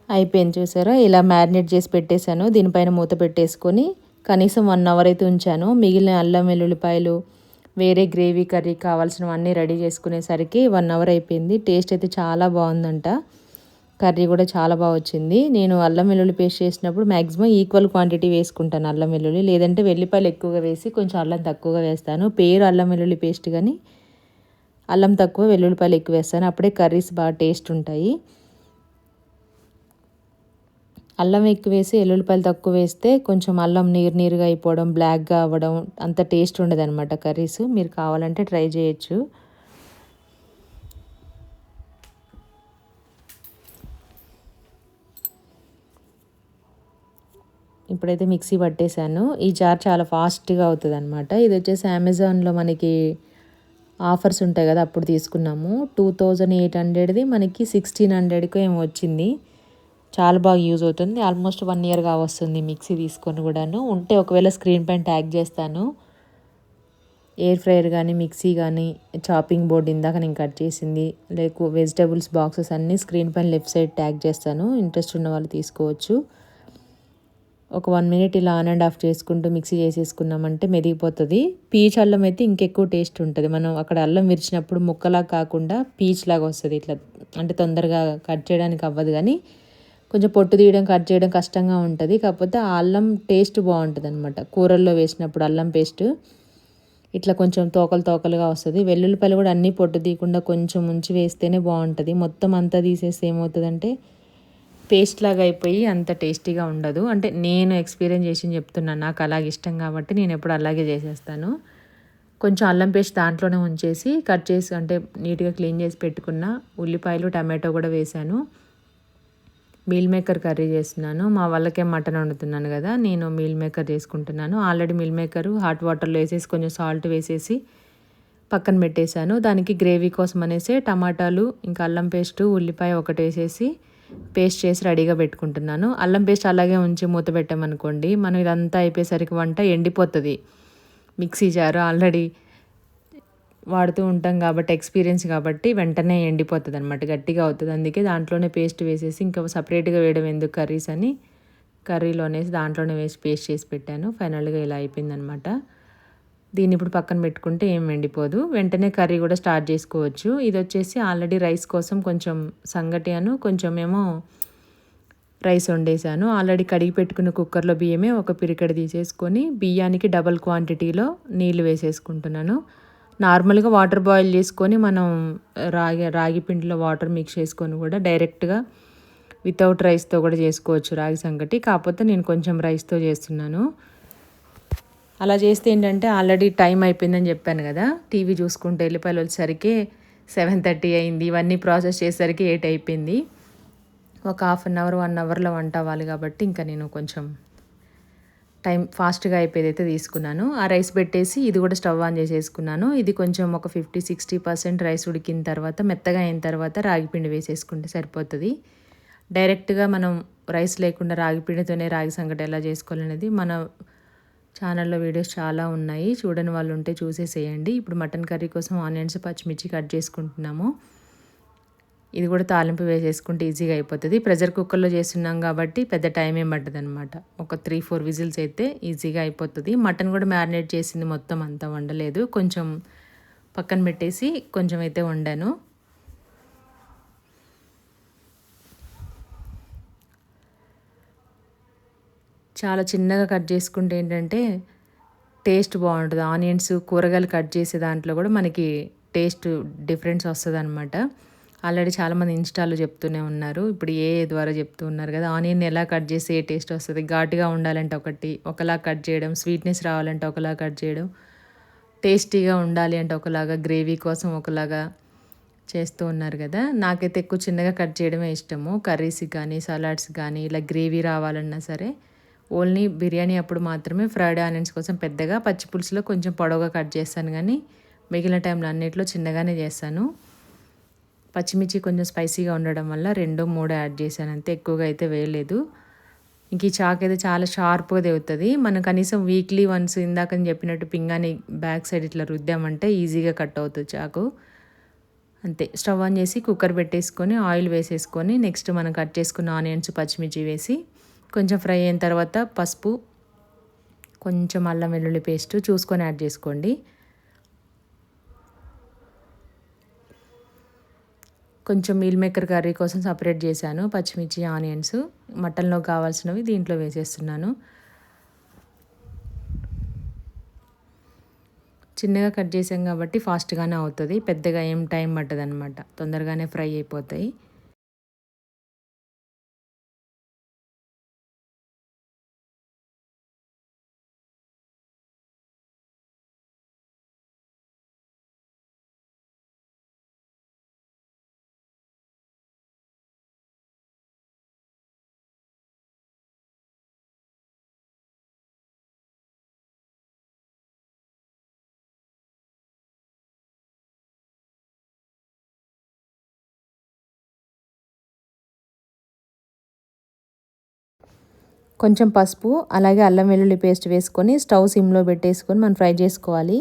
Speaker 1: అయిపోయింది చూసారా, ఇలా మ్యారినేట్ చేసి పెట్టేశాను. దీనిపైన మూత పెట్టేసుకొని కనీసం 1 అవర్ అయితే ఉంచాను. మిగిలిన అల్లం వెల్లుల్లిపాయలు, వేరే గ్రేవీ కర్రీ కావాల్సినవన్నీ రెడీ చేసుకునేసరికి 1 అవర్ అయిపోయింది. టేస్ట్ అయితే చాలా బాగుందంట. కర్రీ కూడా చాలా బాగా వచ్చింది. నేను అల్లం వెల్లుల్లి పేస్ట్ చేసినప్పుడు మ్యాక్సిమం ఈక్వల్ క్వాంటిటీ వేసుకుంటాను అల్లం వెల్లుల్లి. లేదంటే వెల్లిపాయలు ఎక్కువగా వేసి కొంచెం అల్లం తక్కువగా వేస్తాను. పేరు అల్లం వెల్లుల్లి పేస్ట్ కానీ అల్లం తక్కువ వెల్లుల్లిపాయలు ఎక్కువ వేస్తాను. అప్పుడే కర్రీస్ బాగా టేస్ట్ ఉంటాయి. అల్లం ఎక్కువ వేసి వెల్లుల్లిపాయలు తక్కువ వేస్తే కొంచెం అల్లం నీరుగా అయిపోవడం, బ్లాక్గా అవ్వడం, అంత టేస్ట్ ఉండదు అనమాట కర్రీస్. మీరు కావాలంటే ట్రై చేయొచ్చు. ఇప్పుడైతే మిక్సీ పట్టేశాను. ఈ జార్ చాలా ఫాస్ట్గా అవుతుంది అనమాట. ఇది వచ్చేసి అమెజాన్లో మనకి ఆఫర్స్ ఉంటాయి కదా, అప్పుడు తీసుకున్నాము. 2800ది మనకి 1600కో ఏమో వచ్చింది. చాలా బాగా యూజ్ అవుతుంది. ఆల్మోస్ట్ 1 ఇయర్గా వస్తుంది మిక్సీ తీసుకొని కూడాను. ఉంటే ఒకవేళ స్క్రీన్ పైన ట్యాగ్ చేస్తాను. ఎయిర్ ఫ్రైయర్ కానీ, మిక్సీ కానీ, చాపింగ్ బోర్డ్ ఇందాక నేను కట్ చేసింది, లేకు వెజిటేబుల్స్ బాక్సెస్ అన్నీ స్క్రీన్ పైన లెఫ్ట్ సైడ్ ట్యాగ్ చేస్తాను. ఇంట్రెస్ట్ ఉన్న వాళ్ళు తీసుకోవచ్చు. ఒక 1 మినిట్ ఇలా ఆన్ అండ్ ఆఫ్ చేసుకుంటూ మిక్సీ చేసేసుకున్నామంటే మెదిగిపోతుంది. పీచ్ అల్లం అయితే ఇంకెక్కువ టేస్ట్ ఉంటుంది. మనం అక్కడ అల్లం విరిచినప్పుడు ముక్కలా కాకుండా పీచ్ లాగా వస్తుంది. ఇట్లా అంటే తొందరగా కట్ చేయడానికి అవ్వదు, కానీ కొంచెం పొట్టు తీయడం, కట్ చేయడం కష్టంగా ఉంటుంది. కాకపోతే ఆ అల్లం టేస్ట్ బాగుంటుంది అనమాట. కూరల్లో వేసినప్పుడు అల్లం పేస్ట్ ఇట్లా కొంచెం తోకలుగా వస్తుంది. వెల్లుల్లిపాయలు కూడా అన్నీ పొట్టు తీయకుండా కొంచెం ఉంచి వేస్తేనే బాగుంటుంది. మొత్తం అంతా తీసేస్తే ఏమవుతుందంటే పేస్ట్ లాగా అయిపోయి అంత టేస్టీగా ఉండదు. అంటే నేను ఎక్స్పీరియన్స్ చేసి చెప్తున్నాను, నాకు అలాగే ఇష్టం కాబట్టి నేను ఎప్పుడు అలాగే చేసేస్తాను. కొంచెం అల్లం పేస్ట్ దాంట్లోనే ఉంచేసి కట్ చేసి, అంటే నీట్గా క్లీన్ చేసి పెట్టుకున్న ఉల్లిపాయలు, టమాటో కూడా వేసాను. మీల్ మేకర్ కర్రీ చేస్తున్నాను. మా వాళ్ళకే మటన్ వండుతున్నాను కదా, నేను మీల్ మేకర్ చేసుకుంటున్నాను. ఆల్రెడీ మీల్ మేకర్ హాట్ వాటర్లో వేసేసి కొంచెం సాల్ట్ వేసేసి పక్కన పెట్టేశాను. దానికి గ్రేవీ కోసం అనేసి టమాటాలు, ఇంకా అల్లం పేస్టు, ఉల్లిపాయ ఒకటి వేసేసి పేస్ట్ చేసి రెడీగా పెట్టుకుంటున్నాను. అల్లం పేస్ట్ అలాగే ఉంచి మూత పెట్టామనుకోండి, మనం ఇదంతా అయిపోయేసరికి వంట ఎండిపోతుంది. మిక్సీ జారు ఆల్రెడీ వాడుతూ ఉంటాం కాబట్టి ఎక్స్పీరియన్స్ కాబట్టి వెంటనే ఎండిపోతుంది అనమాట, గట్టిగా అవుతుంది. అందుకే దాంట్లోనే పేస్ట్ వేసేసి ఇంకా సపరేట్గా వేయడం ఎందుకు కర్రీస్ అని కర్రీలోనేసి దాంట్లోనే వేసి పేస్ట్ చేసి పెట్టాను. ఫైనల్గా ఇలా అయిపోయిందనమాట. దీన్ని ఇప్పుడు పక్కన పెట్టుకుంటే ఏం ఎండిపోదు. వెంటనే కర్రీ కూడా స్టార్ట్ చేసుకోవచ్చు. ఇది వచ్చేసి ఆల్రెడీ రైస్ కోసం కొంచెం సంగటి కొంచెం ఏమో రైస్ వండేసాను. ఆల్రెడీ కడిగి పెట్టుకున్న కుక్కర్లో బియ్యమే ఒక పిరికెడు తీసేసుకొని బియ్యానికి డబల్ క్వాంటిటీలో నీళ్ళు వేసేసుకుంటున్నాను. నార్మల్గా వాటర్ బాయిల్ చేసుకొని మనం రాగి పిండిలో వాటర్ మిక్స్ చేసుకొని కూడా డైరెక్ట్గా వితౌట్ రైస్తో కూడా చేసుకోవచ్చు రాగి సంగటి. కాకపోతే నేను కొంచెం రైస్తో చేస్తున్నాను. అలా చేస్తే ఏంటంటే ఆల్రెడీ టైం అయిపోయిందని చెప్పాను కదా, టీవీ చూసుకుంటే ఎల్లిపాయలు వచ్చేసరికి 7:30 అయింది. ఇవన్నీ ప్రాసెస్ చేసేసరికి 8 అయిపోయింది. ఒక 1/2 అవర్ 1 అవర్లో వంట అవ్వాలి కాబట్టి ఇంకా నేను కొంచెం టైం ఫాస్ట్గా అయిపోయేదైతే తీసుకున్నాను. ఆ రైస్ పెట్టేసి ఇది కూడా స్టవ్ ఆన్ చేసేసుకున్నాను. ఇది కొంచెం ఒక 50-60% రైస్ ఉడికిన తర్వాత మెత్తగా అయిన తర్వాత రాగిపిండి వేసేసుకుంటే సరిపోతుంది. డైరెక్ట్గా మనం రైస్ లేకుండా రాగిపిండితోనే రాగి సంగటి ఎలా చేసుకోవాలనేది మన ఛానల్లో వీడియోస్ చాలా ఉన్నాయి, చూడని వాళ్ళు ఉంటే చూసేసేయండి. ఇప్పుడు మటన్ కర్రీ కోసం ఆనియన్స్ పచ్చిమిర్చి కట్ చేసుకుంటున్నాము. ఇది కూడా తాలింపు వేసేసుకుంటే ఈజీగా అయిపోతుంది. ప్రెషర్ కుక్కర్లో చేస్తున్నాం కాబట్టి పెద్ద టైం ఏం పట్టదు అనమాట. ఒక 3-4 విజిల్స్ అయితే ఈజీగా అయిపోతుంది. మటన్ కూడా మ్యారినేట్ చేసింది మొత్తం అంతా వండలేదు, కొంచెం పక్కన పెట్టేసి కొంచెం అయితే వండాను. చాలా చిన్నగా కట్ చేసుకుంటే ఏంటంటే టేస్ట్ బాగుంటుంది. ఆనియన్స్ కూరగాయలు కట్ చేసే దాంట్లో కూడా మనకి టేస్ట్ డిఫరెన్స్ వస్తుంది అనమాట. ఆల్రెడీ చాలామంది ఇన్స్టాలో చెప్తూనే ఉన్నారు, ఇప్పుడు ఏ ద్వారా చెప్తూ ఉన్నారు కదా, ఆనియన్ ఎలా కట్ చేస్తే ఏ టేస్ట్ వస్తుంది, ఘాటుగా ఉండాలంటే ఒకలా కట్ చేయడం, స్వీట్నెస్ రావాలంటే ఒకలా కట్ చేయడం, టేస్టీగా ఉండాలి అంటే ఒకలాగా, గ్రేవీ కోసం ఒకలాగా చేస్తూ ఉన్నారు కదా. నాకైతే ఎక్కువ చిన్నగా కట్ చేయడమే ఇష్టము. కర్రీస్కి కానీ సలాడ్స్ కానీ ఇలా గ్రేవీ రావాలన్నా సరే ఓన్లీ బిర్యానీ అప్పుడు మాత్రమే ఫ్రైడ్ ఆనియన్స్ కోసం పెద్దగా, పచ్చి పులుసులో కొంచెం పొడవుగా కట్ చేస్తాను, కానీ మిగిలిన టైంలో అన్నిట్లో చిన్నగానే చేస్తాను. పచ్చిమిర్చి కొంచెం స్పైసీగా ఉండడం వల్ల 2-3 యాడ్ చేశాను అంతే, ఎక్కువగా అయితే వేయలేదు. ఇంక ఈ చాకు అయితే చాలా షార్ప్గా తెగుతుంది. మనం కనీసం వీక్లీ వన్స్ ఇందాక చెప్పినట్టు పింగాని బ్యాక్ సైడ్ ఇట్లా రుద్దామంటే ఈజీగా కట్ అవుతుంది చాకు. అంతే, స్టవ్ ఆన్ చేసి కుక్కర్ పెట్టేసుకొని ఆయిల్ వేసేసుకొని నెక్స్ట్ మనం కట్ చేసుకున్న ఆనియన్స్ పచ్చిమిర్చి వేసి కొంచెం ఫ్రై అయిన తర్వాత పసుపు, కొంచెం అల్లం వెల్లుల్లి పేస్ట్ చూసుకొని యాడ్ చేసుకోండి. కొంచెం మీల్ మేకర్ కర్రీ కోసం సపరేట్ చేశాను పచ్చిమిర్చి ఆనియన్స్. మటన్లో కావాల్సినవి దీంట్లో వేసేస్తున్నాను. చిన్నగా కట్ చేసాం కాబట్టి ఫాస్ట్గానే అవుతుంది, పెద్దగా ఏం టైం పట్టదు అనమాట, తొందరగానే ఫ్రై అయిపోతాయి. కొంచెం పసుపు అలాగే అల్లం వెల్లుల్లి పేస్ట్ వేసుకొని స్టవ్ సిమ్లో పెట్టేసుకొని మనం ఫ్రై చేసుకోవాలి.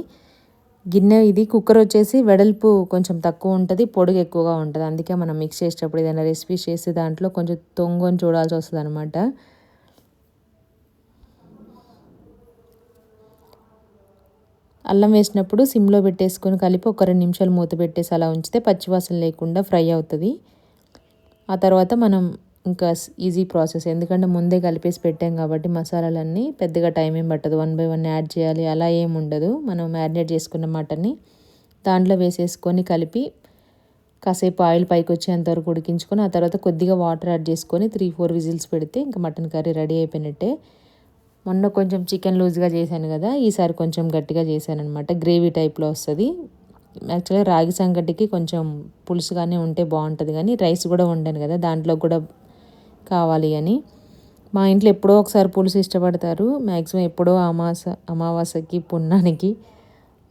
Speaker 1: గిన్నె ఇది కుక్కర్ వచ్చేసి వెడల్పు కొంచెం తక్కువ ఉంటుంది, పొడుగు ఎక్కువగా ఉంటుంది. అందుకే మనం మిక్స్ చేసేటప్పుడు ఏదైనా రెసిపీస్ చేస్తే దాంట్లో కొంచెం తొంగని చూడాల్సి వస్తుంది అనమాట. అల్లం వేసినప్పుడు సిమ్లో పెట్టేసుకొని కలిపి ఒక 2 నిమిషాలు మూత పెట్టేసి అలా ఉంచితే పచ్చివాసన లేకుండా ఫ్రై అవుతుంది. ఆ తర్వాత మనం ఇంకా ఈజీ ప్రాసెస్, ఎందుకంటే ముందే కలిపేసి పెట్టాం కాబట్టి మసాలాలన్నీ పెద్దగా టైం ఏం పట్టదు, 1 by 1 యాడ్ చేయాలి అలా ఏం ఉండదు. మనం మ్యారినేట్ చేసుకున్న మటన్ని దాంట్లో వేసేసుకొని కలిపి కాసేపు ఆయిల్ పైకి వచ్చేంతవరకు ఉడికించుకొని ఆ తర్వాత కొద్దిగా వాటర్ యాడ్ చేసుకొని 3-4 విజిల్స్ పెడితే ఇంకా మటన్ కర్రీ రెడీ అయిపోయినట్టే. మొన్న కొంచెం చికెన్ లూజ్గా చేశాను కదా, ఈసారి కొంచెం గట్టిగా చేశాను అనమాట, గ్రేవీ టైప్లో వస్తుంది. యాక్చువల్గా రాగి సంగటికి కొంచెం పులుసుగానే ఉంటే బాగుంటుంది, కానీ రైస్ కూడా వండాను కదా దాంట్లో కూడా కావాలి అని. మా ఇంట్లో ఎప్పుడో ఒకసారి పులుసు ఇష్టపడతారు, మ్యాక్సిమం ఎప్పుడో అమావాస్యకి పున్నానికి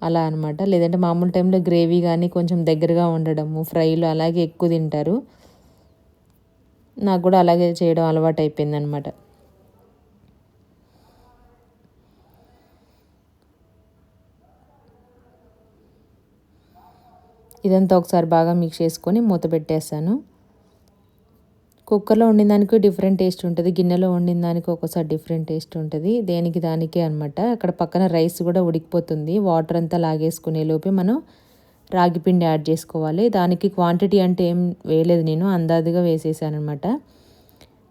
Speaker 1: అలా అనమాట. లేదంటే మామూలు టైంలో గ్రేవీ కానీ కొంచెం దగ్గరగా ఉండడము, ఫ్రైలు అలాగే ఎక్కువ తింటారు. నాకు కూడా అలాగే చేయడం అలవాటు అయిపోయింది అనమాట. ఇదంతా ఒకసారి బాగా మిక్స్ చేసుకొని మూత పెట్టేస్తాను. కుక్కర్లో వండిన దానికి డిఫరెంట్ టేస్ట్ ఉంటుంది, గిన్నెలో వండిన దానికి ఒక్కోసారి డిఫరెంట్ టేస్ట్ ఉంటుంది. దేనికి దానికే అనమాట. అక్కడ పక్కన రైస్ కూడా ఉడికిపోతుంది. వాటర్ అంతా లాగేసుకునే లోపే మనం రాగి పిండి యాడ్ చేసుకోవాలి. దానికి క్వాంటిటీ అంటే ఏం వేయలేదు, నేను అందాజుగా వేసేసాను అనమాట.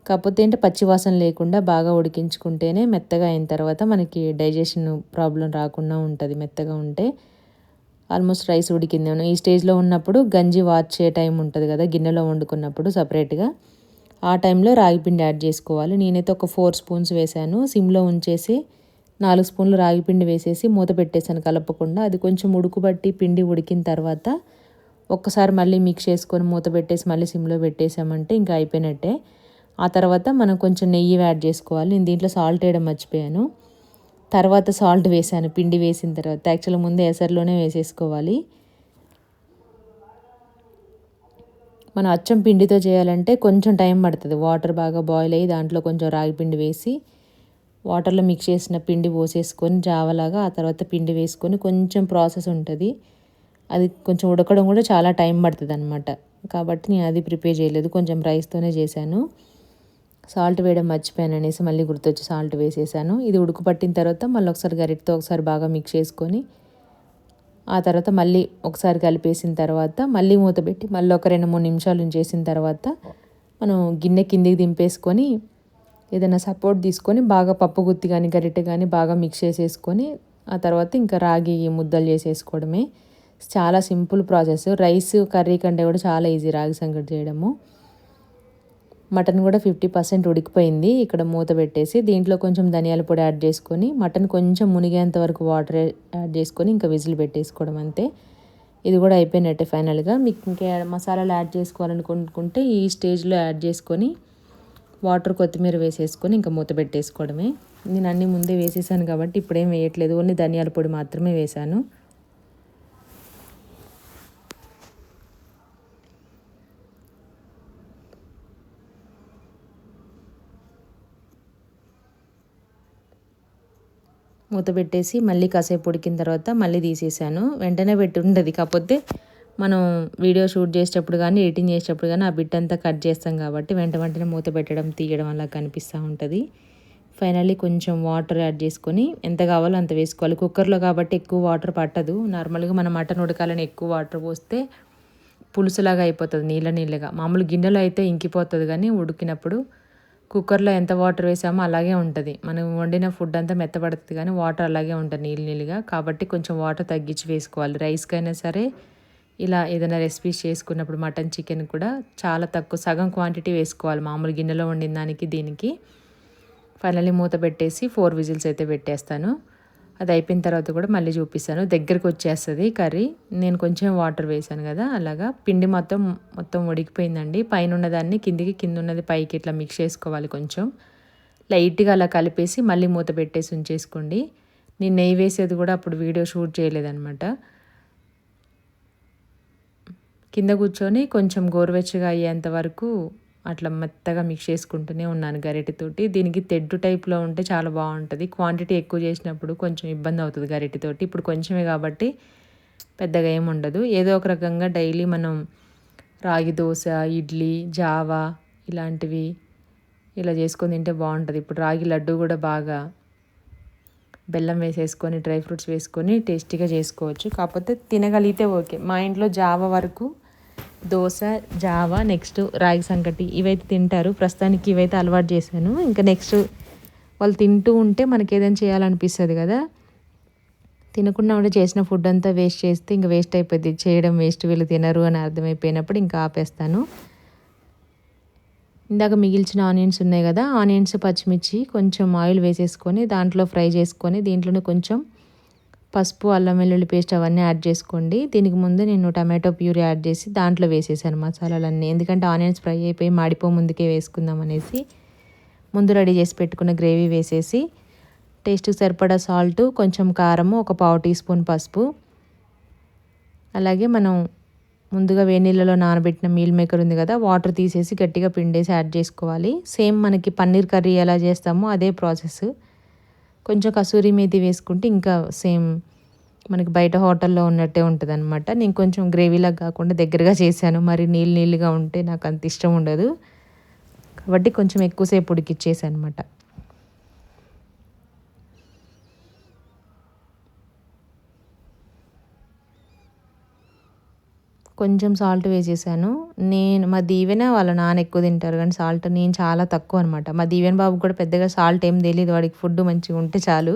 Speaker 1: కాకపోతే ఏంటంటే పచ్చివాసన లేకుండా బాగా ఉడికించుకుంటేనే మెత్తగా అయిన తర్వాత మనకి డైజెషన్ ప్రాబ్లం రాకుండా ఉంటుంది. మెత్తగా ఉంటే ఆల్మోస్ట్ రైస్ ఉడికింది. ఈ స్టేజ్లో ఉన్నప్పుడు గంజి వార్చే టైం ఉంటుంది కదా గిన్నెలో వండుకున్నప్పుడు సపరేట్గా, ఆ టైంలో రాగి పిండి యాడ్ చేసుకోవాలి. నేనైతే ఒక 4 స్పూన్స్ వేసాను. సిమ్లో ఉంచేసి 4 స్పూన్లు రాగి పిండి వేసేసి మూత పెట్టేసాను కలపకుండా. అది కొంచెం ఉడుకుబట్టి పిండి ఉడికిన తర్వాత ఒక్కసారి మళ్ళీ మిక్స్ చేసుకొని మూత పెట్టేసి మళ్ళీ సిమ్లో పెట్టేసామంటే ఇంకా అయిపోయినట్టే. ఆ తర్వాత మనం కొంచెం నెయ్యి యాడ్ చేసుకోవాలి. నేను దీంట్లో సాల్ట్ వేయడం మర్చిపోయాను, తర్వాత సాల్ట్ వేసాను పిండి వేసిన తర్వాత. యాక్చువల్గా ముందే ఎసరులోనే వేసేసుకోవాలి. మనం అచ్చం పిండితో చేయాలంటే కొంచెం టైం పడుతుంది. వాటర్ బాగా బాయిల్ అయ్యి దాంట్లో కొంచెం రాగి పిండి వేసి వాటర్లో మిక్స్ చేసిన పిండి పోసేసుకొని జావలాగా, ఆ తర్వాత పిండి వేసుకొని కొంచెం ప్రాసెస్ ఉంటుంది. అది కొంచెం ఉడకడం కూడా చాలా టైం పడుతుంది అనమాట. కాబట్టి నేను అది ప్రిపేర్ చేయలేదు, కొంచెం రైస్తోనే చేశాను. సాల్ట్ వేయడం మర్చిపోయాను అనేసి మళ్ళీ గుర్తొచ్చి సాల్ట్ వేసేసాను. ఇది ఉడుకు పట్టిన తర్వాత మళ్ళీ ఒకసారి గరిటతో ఒకసారి బాగా మిక్స్ చేసుకొని ఆ తర్వాత మళ్ళీ ఒకసారి కలిపేసిన తర్వాత మళ్ళీ మూత పెట్టి మళ్ళీ ఒక 2-3 నిమిషాలు ఉంచేసిన తర్వాత మనం గిన్నె కిందికి దింపేసుకొని ఏదైనా సపోర్ట్ తీసుకొని బాగా పప్పు గుత్తి కానీ గరిటె కానీ బాగా మిక్స్ చేసేసుకొని ఆ తర్వాత ఇంకా రాగి ముద్దలు చేసేసుకోవడమే. చాలా సింపుల్ ప్రాసెస్. రైస్ కర్రీ కంటే కూడా చాలా ఈజీ రాగి సంగటి చేయడము. మటన్ కూడా 50% ఉడికిపోయింది. ఇక్కడ మూత పెట్టేసి దీంట్లో కొంచెం ధనియాల పొడి యాడ్ చేసుకొని మటన్ కొంచెం మునిగేంత వరకు వాటర్ యాడ్ చేసుకొని ఇంకా విజిల్ పెట్టేసుకోవడం అంతే. ఇది కూడా అయిపోయినట్టే ఫైనల్గా. మీకు ఇంకా మసాలాలు యాడ్ చేసుకోవాలనుకుంటే ఈ స్టేజ్లో యాడ్ చేసుకొని వాటర్ కొత్తిమీర వేసేసుకొని ఇంకా మూత పెట్టేసుకోవడమే. నేను అన్నీ ముందే వేసేసాను కాబట్టి ఇప్పుడేం వేయట్లేదు, ఓన్లీ ధనియాల పొడి మాత్రమే వేశాను. మూత పెట్టేసి మళ్ళీ కాసేపు ఉడికిన తర్వాత మళ్ళీ తీసేసాను. వెంటనే పెట్టి ఉండదు, కాకపోతే మనం వీడియో షూట్ చేసేటప్పుడు కానీ ఎడిటింగ్ చేసేటప్పుడు కానీ ఆ బిట్ అంతా కట్ చేస్తాం కాబట్టి వెంటనే మూత పెట్టడం తీయడం అలా కనిపిస్తూ ఉంటుంది. ఫైనల్లీ కొంచెం వాటర్ యాడ్ చేసుకొని ఎంత కావాలో అంత వేసుకోవాలి. కుక్కర్లో కాబట్టి ఎక్కువ వాటర్ పట్టదు. నార్మల్గా మనం మటన్ ఉడకాలని ఎక్కువ వాటర్ పోస్తే పులుసులాగా అయిపోతుంది, నీళ్ళగా. మామూలు గిన్నెలో అయితే ఇంకిపోతుంది, కానీ ఉడికినప్పుడు కుక్కర్లో ఎంత వాటర్ వేసామో అలాగే ఉంటుంది. మనం వండిన ఫుడ్ అంతా మెత్తబడుతుంది కానీ వాటర్ అలాగే ఉంటుంది నీళ్ళుగా. కాబట్టి కొంచెం వాటర్ తగ్గించి వేసుకోవాలి. రైస్కైనా సరే ఇలా ఏదైనా రెసిపీస్ చేసుకున్నప్పుడు మటన్ చికెన్ కూడా చాలా తక్కువ, సగం క్వాంటిటీ వేసుకోవాలి మామూలు గిన్నెలో వండిన దానికి దీనికి. ఫైనల్లీ మూత పెట్టేసి 4 విజిల్స్ అయితే పెట్టేస్తాను. అది అయిపోయిన తర్వాత కూడా మళ్ళీ చూపిస్తాను. దగ్గరికి వచ్చేస్తుంది కర్రీ. నేను కొంచెం వాటర్ వేసాను కదా, అలాగా పిండి మొత్తం ఉడికిపోయిందండి. పైన ఉన్నదాన్ని కిందికి, కింద ఉన్నది పైకి ఇట్లా మిక్స్ చేసుకోవాలి. కొంచెం లైట్గా అలా కలిపేసి మళ్ళీ మూత పెట్టేసి ఉంచేసుకోండి. నేను నెయ్యి వేసేది కూడా అప్పుడు వీడియో షూట్ చేయలేదన్నమాట. కింద కూర్చొని కొంచెం గోరువెచ్చగా అయ్యేంత వరకు అట్లా మెత్తగా మిక్స్ చేసుకుంటూనే ఉన్నాను గరిటెతోటి. దీనికి తెడ్డు టైప్లో ఉంటే చాలా బాగుంటుంది. క్వాంటిటీ ఎక్కువ చేసినప్పుడు కొంచెం ఇబ్బంది అవుతుంది గరిటెతోటి. ఇప్పుడు కొంచెమే కాబట్టి పెద్దగా ఏమి ఉండదు. ఏదో ఒక రకంగా డైలీ మనం రాగి దోశ, ఇడ్లీ, జావా ఇలాంటివి ఇలా చేసుకొని తింటే బాగుంటుంది. ఇప్పుడు రాగి లడ్డు కూడా బాగా బెల్లం వేసేసుకొని డ్రై ఫ్రూట్స్ వేసుకొని టేస్టీగా చేసుకోవచ్చు. కాకపోతే తినగలిగితే ఓకే. మా ఇంట్లో జావా వరకు దోశ, జావా, నెక్స్ట్ రాగి సంకటి ఇవైతే తింటారు. ప్రస్తుతానికి ఇవైతే అలవాటు చేశాను. ఇంకా నెక్స్ట్ వాళ్ళు తింటూ ఉంటే మనకి ఏదైనా చేయాలనిపిస్తుంది కదా. తినకుండా ఉంటే చేసిన ఫుడ్ అంతా వేస్ట్ చేస్తే ఇంకా వేస్ట్ అయిపోద్ది. చేయడం వేస్ట్, వీళ్ళు తినరు అని అర్థమైపోయినప్పుడు ఇంకా ఆపేస్తాను. ఇందాక మిగిల్చిన ఆనియన్స్ ఉన్నాయి కదా, ఆనియన్స్, పచ్చిమిర్చి కొంచెం ఆయిల్ వేసేసుకొని దాంట్లో ఫ్రై చేసుకొని దీంట్లోనే కొంచెం పసుపు, అల్లం వెల్లుల్లి పేస్ట్ అవన్నీ యాడ్ చేసుకోండి. దీనికి ముందు నేను టమాటో ప్యూరీ యాడ్ చేసి దాంట్లో వేసేసాను మసాలాలన్నీ. ఎందుకంటే ఆనియన్స్ ఫ్రై అయిపోయి మాడిపో ముందుకే వేసుకుందాం అనేసి ముందు రెడీ చేసి పెట్టుకున్న గ్రేవీ వేసేసి టేస్ట్కి సరిపడా సాల్ట్, కొంచెం కారము, ఒక 1/2 టీ స్పూన్ పసుపు, అలాగే మనం ముందుగా వేడినీళ్ళలో నానబెట్టిన మీల్ మేకర్ ఉంది కదా, వాటర్ తీసేసి గట్టిగా పిండేసి యాడ్ చేసుకోవాలి. సేమ్ మనకి పన్నీర్ కర్రీ ఎలా చేస్తామో అదే ప్రాసెస్. కొంచెం కసూరి మేతి వేసుకుంటే ఇంకా సేమ్ మనకి బయట హోటల్లో ఉన్నట్టే ఉంటదనమాట. నేను కొంచెం గ్రేవీలాగా కాకుండా దగ్గరగా చేశాను. మరి నీళ్ళుగా ఉంటే నాకు అంత ఇష్టం ఉండదు. కాబట్టి కొంచెం ఎక్కువ సేపు ఉడికిచ్చేసానమాట. కొంచెం సాల్ట్ వేసేసాను. మా దీవెన వాళ్ళ నాన్న ఎక్కువ తింటారు కానీ సాల్ట్ నేను చాలా తక్కువ అనమాట. మా దీవెన బాబుకి కూడా పెద్దగా సాల్ట్ ఏం తెలీదు. వాడికి ఫుడ్ మంచిగా ఉంటే చాలు.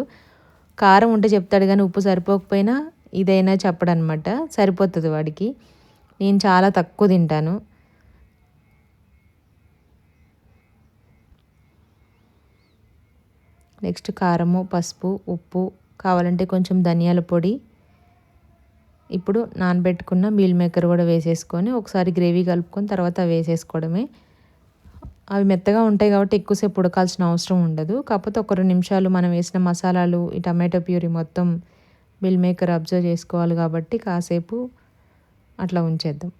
Speaker 1: కారం ఉంటే చెప్తాడు కానీ ఉప్పు సరిపోకపోయినా ఇదైనా చెప్పడనమాట. సరిపోతుంది వాడికి. నేను చాలా తక్కువ తింటాను. నెక్స్ట్ కారము, పసుపు, ఉప్పు, కావాలంటే కొంచెం ధనియాల పొడి, ఇప్పుడు నానబెట్టుకున్న మీల్ మేకర్ కూడా వేసేసుకొని ఒకసారి గ్రేవీ కలుపుకొని తర్వాత వేసేసుకోవడమే. అవి మెత్తగా ఉంటాయి కాబట్టి ఎక్కువసేపు ఉడకాల్సిన అవసరం ఉండదు. కాకపోతే ఒక 2 నిమిషాలు మనం వేసిన మసాలాలు, ఈ టమాటో ప్యూరీ మొత్తం మీల్ మేకర్ అబ్జర్వ్ చేసుకోవాలి కాబట్టి కాసేపు అట్లా ఉంచేద్దాం.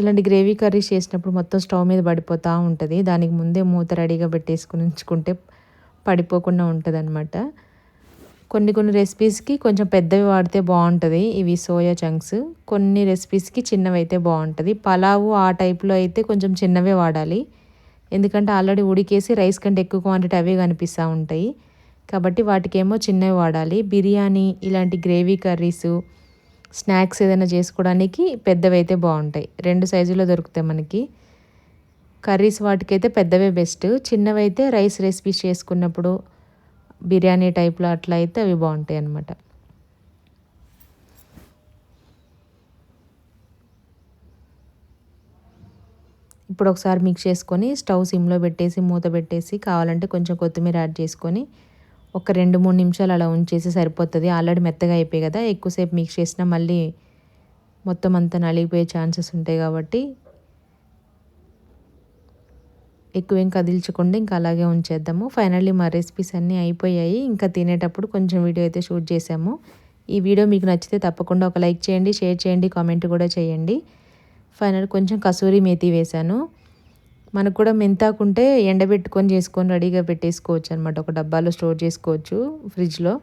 Speaker 1: ఇలాంటి గ్రేవీ కర్రీస్ చేసినప్పుడు మొత్తం స్టవ్ మీద పడిపోతూ ఉంటుంది. దానికి ముందే మూత రెడీగా పెట్టేసుకుని ఉంచుకుంటే పడిపోకుండా ఉంటుందన్నమాట. కొన్ని రెసిపీస్కి కొంచెం పెద్దవి వాడితే బాగుంటుంది. ఇవి సోయా చంక్స్. కొన్ని రెసిపీస్కి చిన్నవి అయితే బాగుంటుంది. పలావు ఆ టైప్లో అయితే కొంచెం చిన్నవే వాడాలి. ఎందుకంటే ఆల్రెడీ ఉడికేసి రైస్ కంటే ఎక్కువ క్వాంటిటీ అవే కనిపిస్తూ ఉంటాయి. కాబట్టి వాటికేమో చిన్నవి వాడాలి. బిర్యానీ ఇలాంటి గ్రేవీ కర్రీసు, స్నాక్స్ ఏదైనా చేసుకోవడానికి పెద్దవి అయితే బాగుంటాయి. 2 సైజులో దొరుకుతాయి మనకి. కర్రీస్ వాటికైతే పెద్దవే బెస్ట్. చిన్నవైతే రైస్ రెసిపీస్ చేసుకున్నప్పుడు బిర్యానీ టైప్లో అట్లా అయితే అవి బాగుంటాయి అన్నమాట. ఇప్పుడు ఒకసారి మిక్స్ చేసుకొని స్టవ్ సిమ్లో పెట్టేసి మూత పెట్టేసి కావాలంటే కొంచెం కొత్తిమీర యాడ్ చేసుకొని ఒక 2-3 నిమిషాలు అలా ఉంచేసి సరిపోతుంది. ఆల్రెడీ మెత్తగా అయిపోయి కదా, ఎక్కువసేపు మిక్స్ చేసినా మళ్ళీ మొత్తం అంతా నలిగిపోయే ఛాన్సెస్ ఉంటాయి కాబట్టి ఎక్కువేం కదిల్చకుండా ఇంకా అలాగే ఉంచేద్దాము. ఫైనల్లీ మా రెసిపీస్ అన్నీ అయిపోయాయి. ఇంకా తినేటప్పుడు కొంచెం వీడియో అయితే షూట్ చేసాము. ఈ వీడియో మీకు నచ్చితే తప్పకుండా ఒక లైక్ చేయండి, షేర్ చేయండి, కామెంట్ కూడా చేయండి. ఫైనల్ కొంచెం కసూరి మేతి వేశాను. మనకు కూడా మెంతాకుంటే ఎండబెట్టుకొని చేసుకొని రెడీగా పెట్టేసుకోవచ్చు అనమాట. ఒక డబ్బాలో స్టోర్ చేసుకోవచ్చు ఫ్రిడ్జ్లో.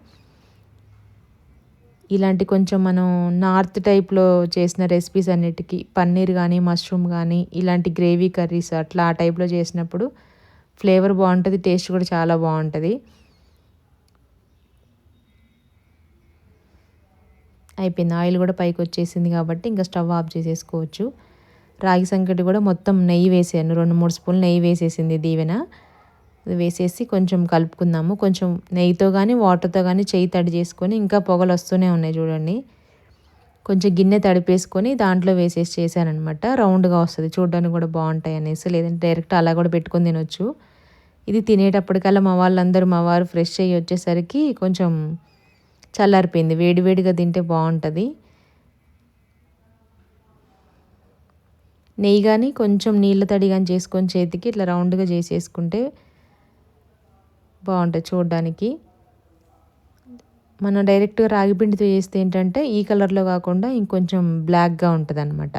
Speaker 1: ఇలాంటి కొంచెం మనం నార్త్ టైప్లో చేసిన రెసిపీస్ అన్నిటికీ పన్నీర్ కానీ, మష్రూమ్ కానీ ఇలాంటి గ్రేవీ కర్రీస్ అట్లా ఆ టైప్లో చేసినప్పుడు ఫ్లేవర్ బాగుంటుంది, టేస్ట్ కూడా చాలా బాగుంటుంది. అయిపోయింది. ఆయిల్ కూడా పైకి వచ్చేసింది కాబట్టి ఇంకా స్టవ్ ఆఫ్ చేసేసుకోవచ్చు. రాగి సంకటి కూడా మొత్తం నెయ్యి వేసాను. 2-3 స్పూన్లు నెయ్యి వేసేసింది దీవెన. వేసేసి కొంచెం కలుపుకుందాము. కొంచెం నెయ్యితో కానీ వాటర్తో కానీ చేయి తడి చేసుకొని ఇంకా పొగలు వస్తూనే ఉన్నాయి చూడండి. కొంచెం గిన్నె తడిపేసుకొని దాంట్లో వేసేసి చేశానమాట. రౌండ్గా వస్తుంది, చూడడానికి కూడా బాగుంటాయి అనేసి. లేదంటే డైరెక్ట్ అలా కూడా పెట్టుకొని తినొచ్చు. ఇది తినేటప్పటికల్లా మా వారు ఫ్రెష్ అయ్యి వచ్చేసరికి కొంచెం చల్లారిపోయింది. వేడివేడిగా తింటే బాగుంటుంది. నెయ్యి కానీ కొంచెం నీళ్ళ తడి కానీ చేసుకొని చేతికి ఇట్లా రౌండ్గా చేసేసుకుంటే బాగుంటుంది చూడడానికి. మనం డైరెక్ట్గా రాగి పిండితో చేస్తే ఏంటంటే ఈ కలర్లో కాకుండా ఇంకొంచెం బ్లాక్గా ఉంటుంది అనమాట.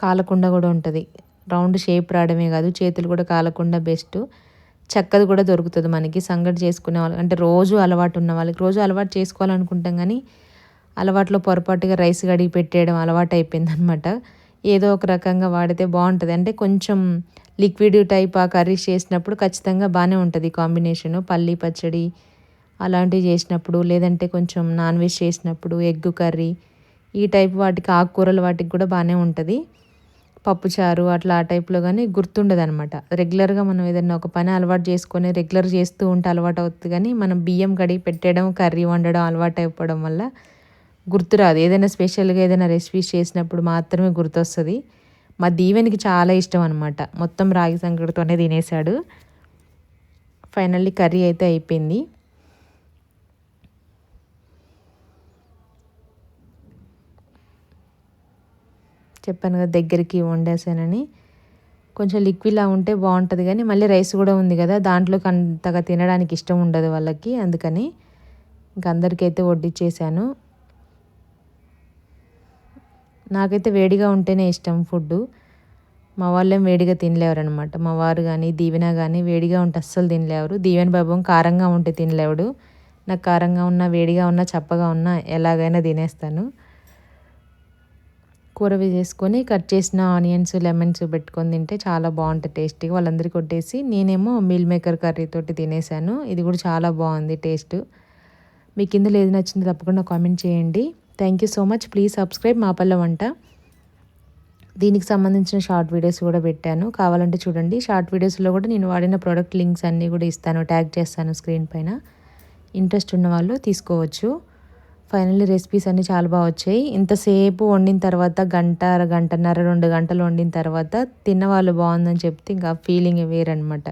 Speaker 1: కాలకుండా కూడా ఉంటుంది. రౌండ్ షేప్ రావడమే కాదు, చేతులు కూడా కాలకుండా బెస్ట్. చక్కది కూడా దొరుకుతుంది మనకి సంగటి చేసుకునే వాళ్ళకి. అంటే రోజు అలవాటు ఉన్న వాళ్ళకి రోజు అలవాటు చేసుకోవాలనుకుంటాం కానీ అలవాట్లో పొరపాటుగా రైస్ కడిగి పెట్టేయడం అలవాటు అయిపోయింది అనమాట. ఏదో ఒక రకంగా వాడితే బాగుంటుంది. అంటే కొంచెం లిక్విడ్ టైప్ ఆ కర్రీస్ చేసినప్పుడు ఖచ్చితంగా బాగానే ఉంటుంది కాంబినేషను. పల్లీ పచ్చడి అలాంటివి చేసినప్పుడు, లేదంటే కొంచెం నాన్ వెజ్ చేసినప్పుడు, ఎగ్ కర్రీ ఈ టైప్ వాటికి, ఆకుకూరలు వాటికి కూడా బాగానే ఉంటుంది. పప్పుచారు అట్లా ఆ టైప్లో కానీ గుర్తుండదు అనమాట. రెగ్యులర్గా మనం ఏదైనా ఒక పని అలవాటు చేసుకొని రెగ్యులర్ చేస్తూ ఉంటే అలవాటు అవుతుంది. కానీ మనం బియ్యం కడిగి పెట్టడం, కర్రీ వండడం అలవాటు అయిపోవడం వల్ల గుర్తురాదు. ఏదైనా స్పెషల్గా ఏదైనా రెసిపీస్ చేసినప్పుడు మాత్రమే గుర్తొస్తుంది. మా దీవెనికి చాలా ఇష్టం అనమాట. మొత్తం రాగి సంకటితోనే తినేశాడు. ఫైనల్లీ కర్రీ అయితే అయిపోయింది. చెప్పాను కదా దగ్గరికి వండేసానని. కొంచెం లిక్విడ్లా ఉంటే బాగుంటుంది కానీ మళ్ళీ రైస్ కూడా ఉంది కదా, దాంట్లోకి అంతగా తినడానికి ఇష్టం ఉండదు వాళ్ళకి. అందుకని ఇంక అందరికైతే వడ్డిచ్చేసాను. నాకైతే వేడిగా ఉంటేనే ఇష్టం ఫుడ్డు. మా వాళ్ళేం వేడిగా తినలేవరనమాట. మా వారు కానీ దీవెన కానీ వేడిగా ఉంటే అస్సలు తినలేవరు. దీవెన బాబు కారంగా ఉంటే తినలేవడు. నాకు కారంగా ఉన్నా వేడిగా ఉన్నా చప్పగా ఉన్నా ఎలాగైనా తినేస్తాను. కూర వేసేసుకొని కట్ చేసిన ఆనియన్స్ లెమన్స్ పెట్టుకొని తింటే చాలా బాగుంటుంది టేస్టీగా. వాళ్ళందరికీ కొట్టేసి నేనేమో మీల్ మేకర్ కర్రీ తోటి తినేసాను. ఇది కూడా చాలా బాగుంది టేస్ట్. మీకు ఇందులో ఏది నచ్చిందో తప్పకుండా కామెంట్ చేయండి. Thank you so much. Please subscribe మా పల్లె వంట. దీనికి సంబంధించిన షార్ట్ వీడియోస్ కూడా పెట్టాను, కావాలంటే చూడండి. షార్ట్ వీడియోస్లో కూడా నేను వాడిన ప్రోడక్ట్ లింక్స్ అన్నీ కూడా ఇస్తాను, ట్యాగ్ చేస్తాను స్క్రీన్ పైన. ఇంట్రెస్ట్ ఉన్న వాళ్ళు తీసుకోవచ్చు. ఫైనల్లీ రెసిపీస్ అన్నీ చాలా బాగా వచ్చాయి. ఇంతసేపు వండిన తర్వాత గంటన్నర 2 గంటలు వండిన తర్వాత తిన్నవాళ్ళు బాగుందని చెప్తే ఇంకా ఫీలింగ్ వేరనమాట.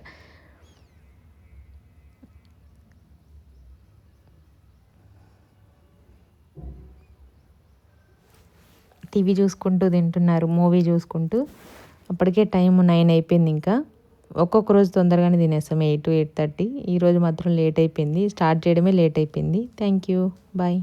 Speaker 1: టీవీ చూసుకుంటూ తింటున్నారు, మూవీ చూసుకుంటూ. అప్పటికే టైం 9 అయిపోయింది. ఇంకా ఒక్కొక్క రోజు తొందరగానే తినేస్తాం, 8 8:30. ఈరోజు మాత్రం లేట్ అయిపోయింది, స్టార్ట్ చేయడమే లేట్ అయిపోయింది. Thank you, bye.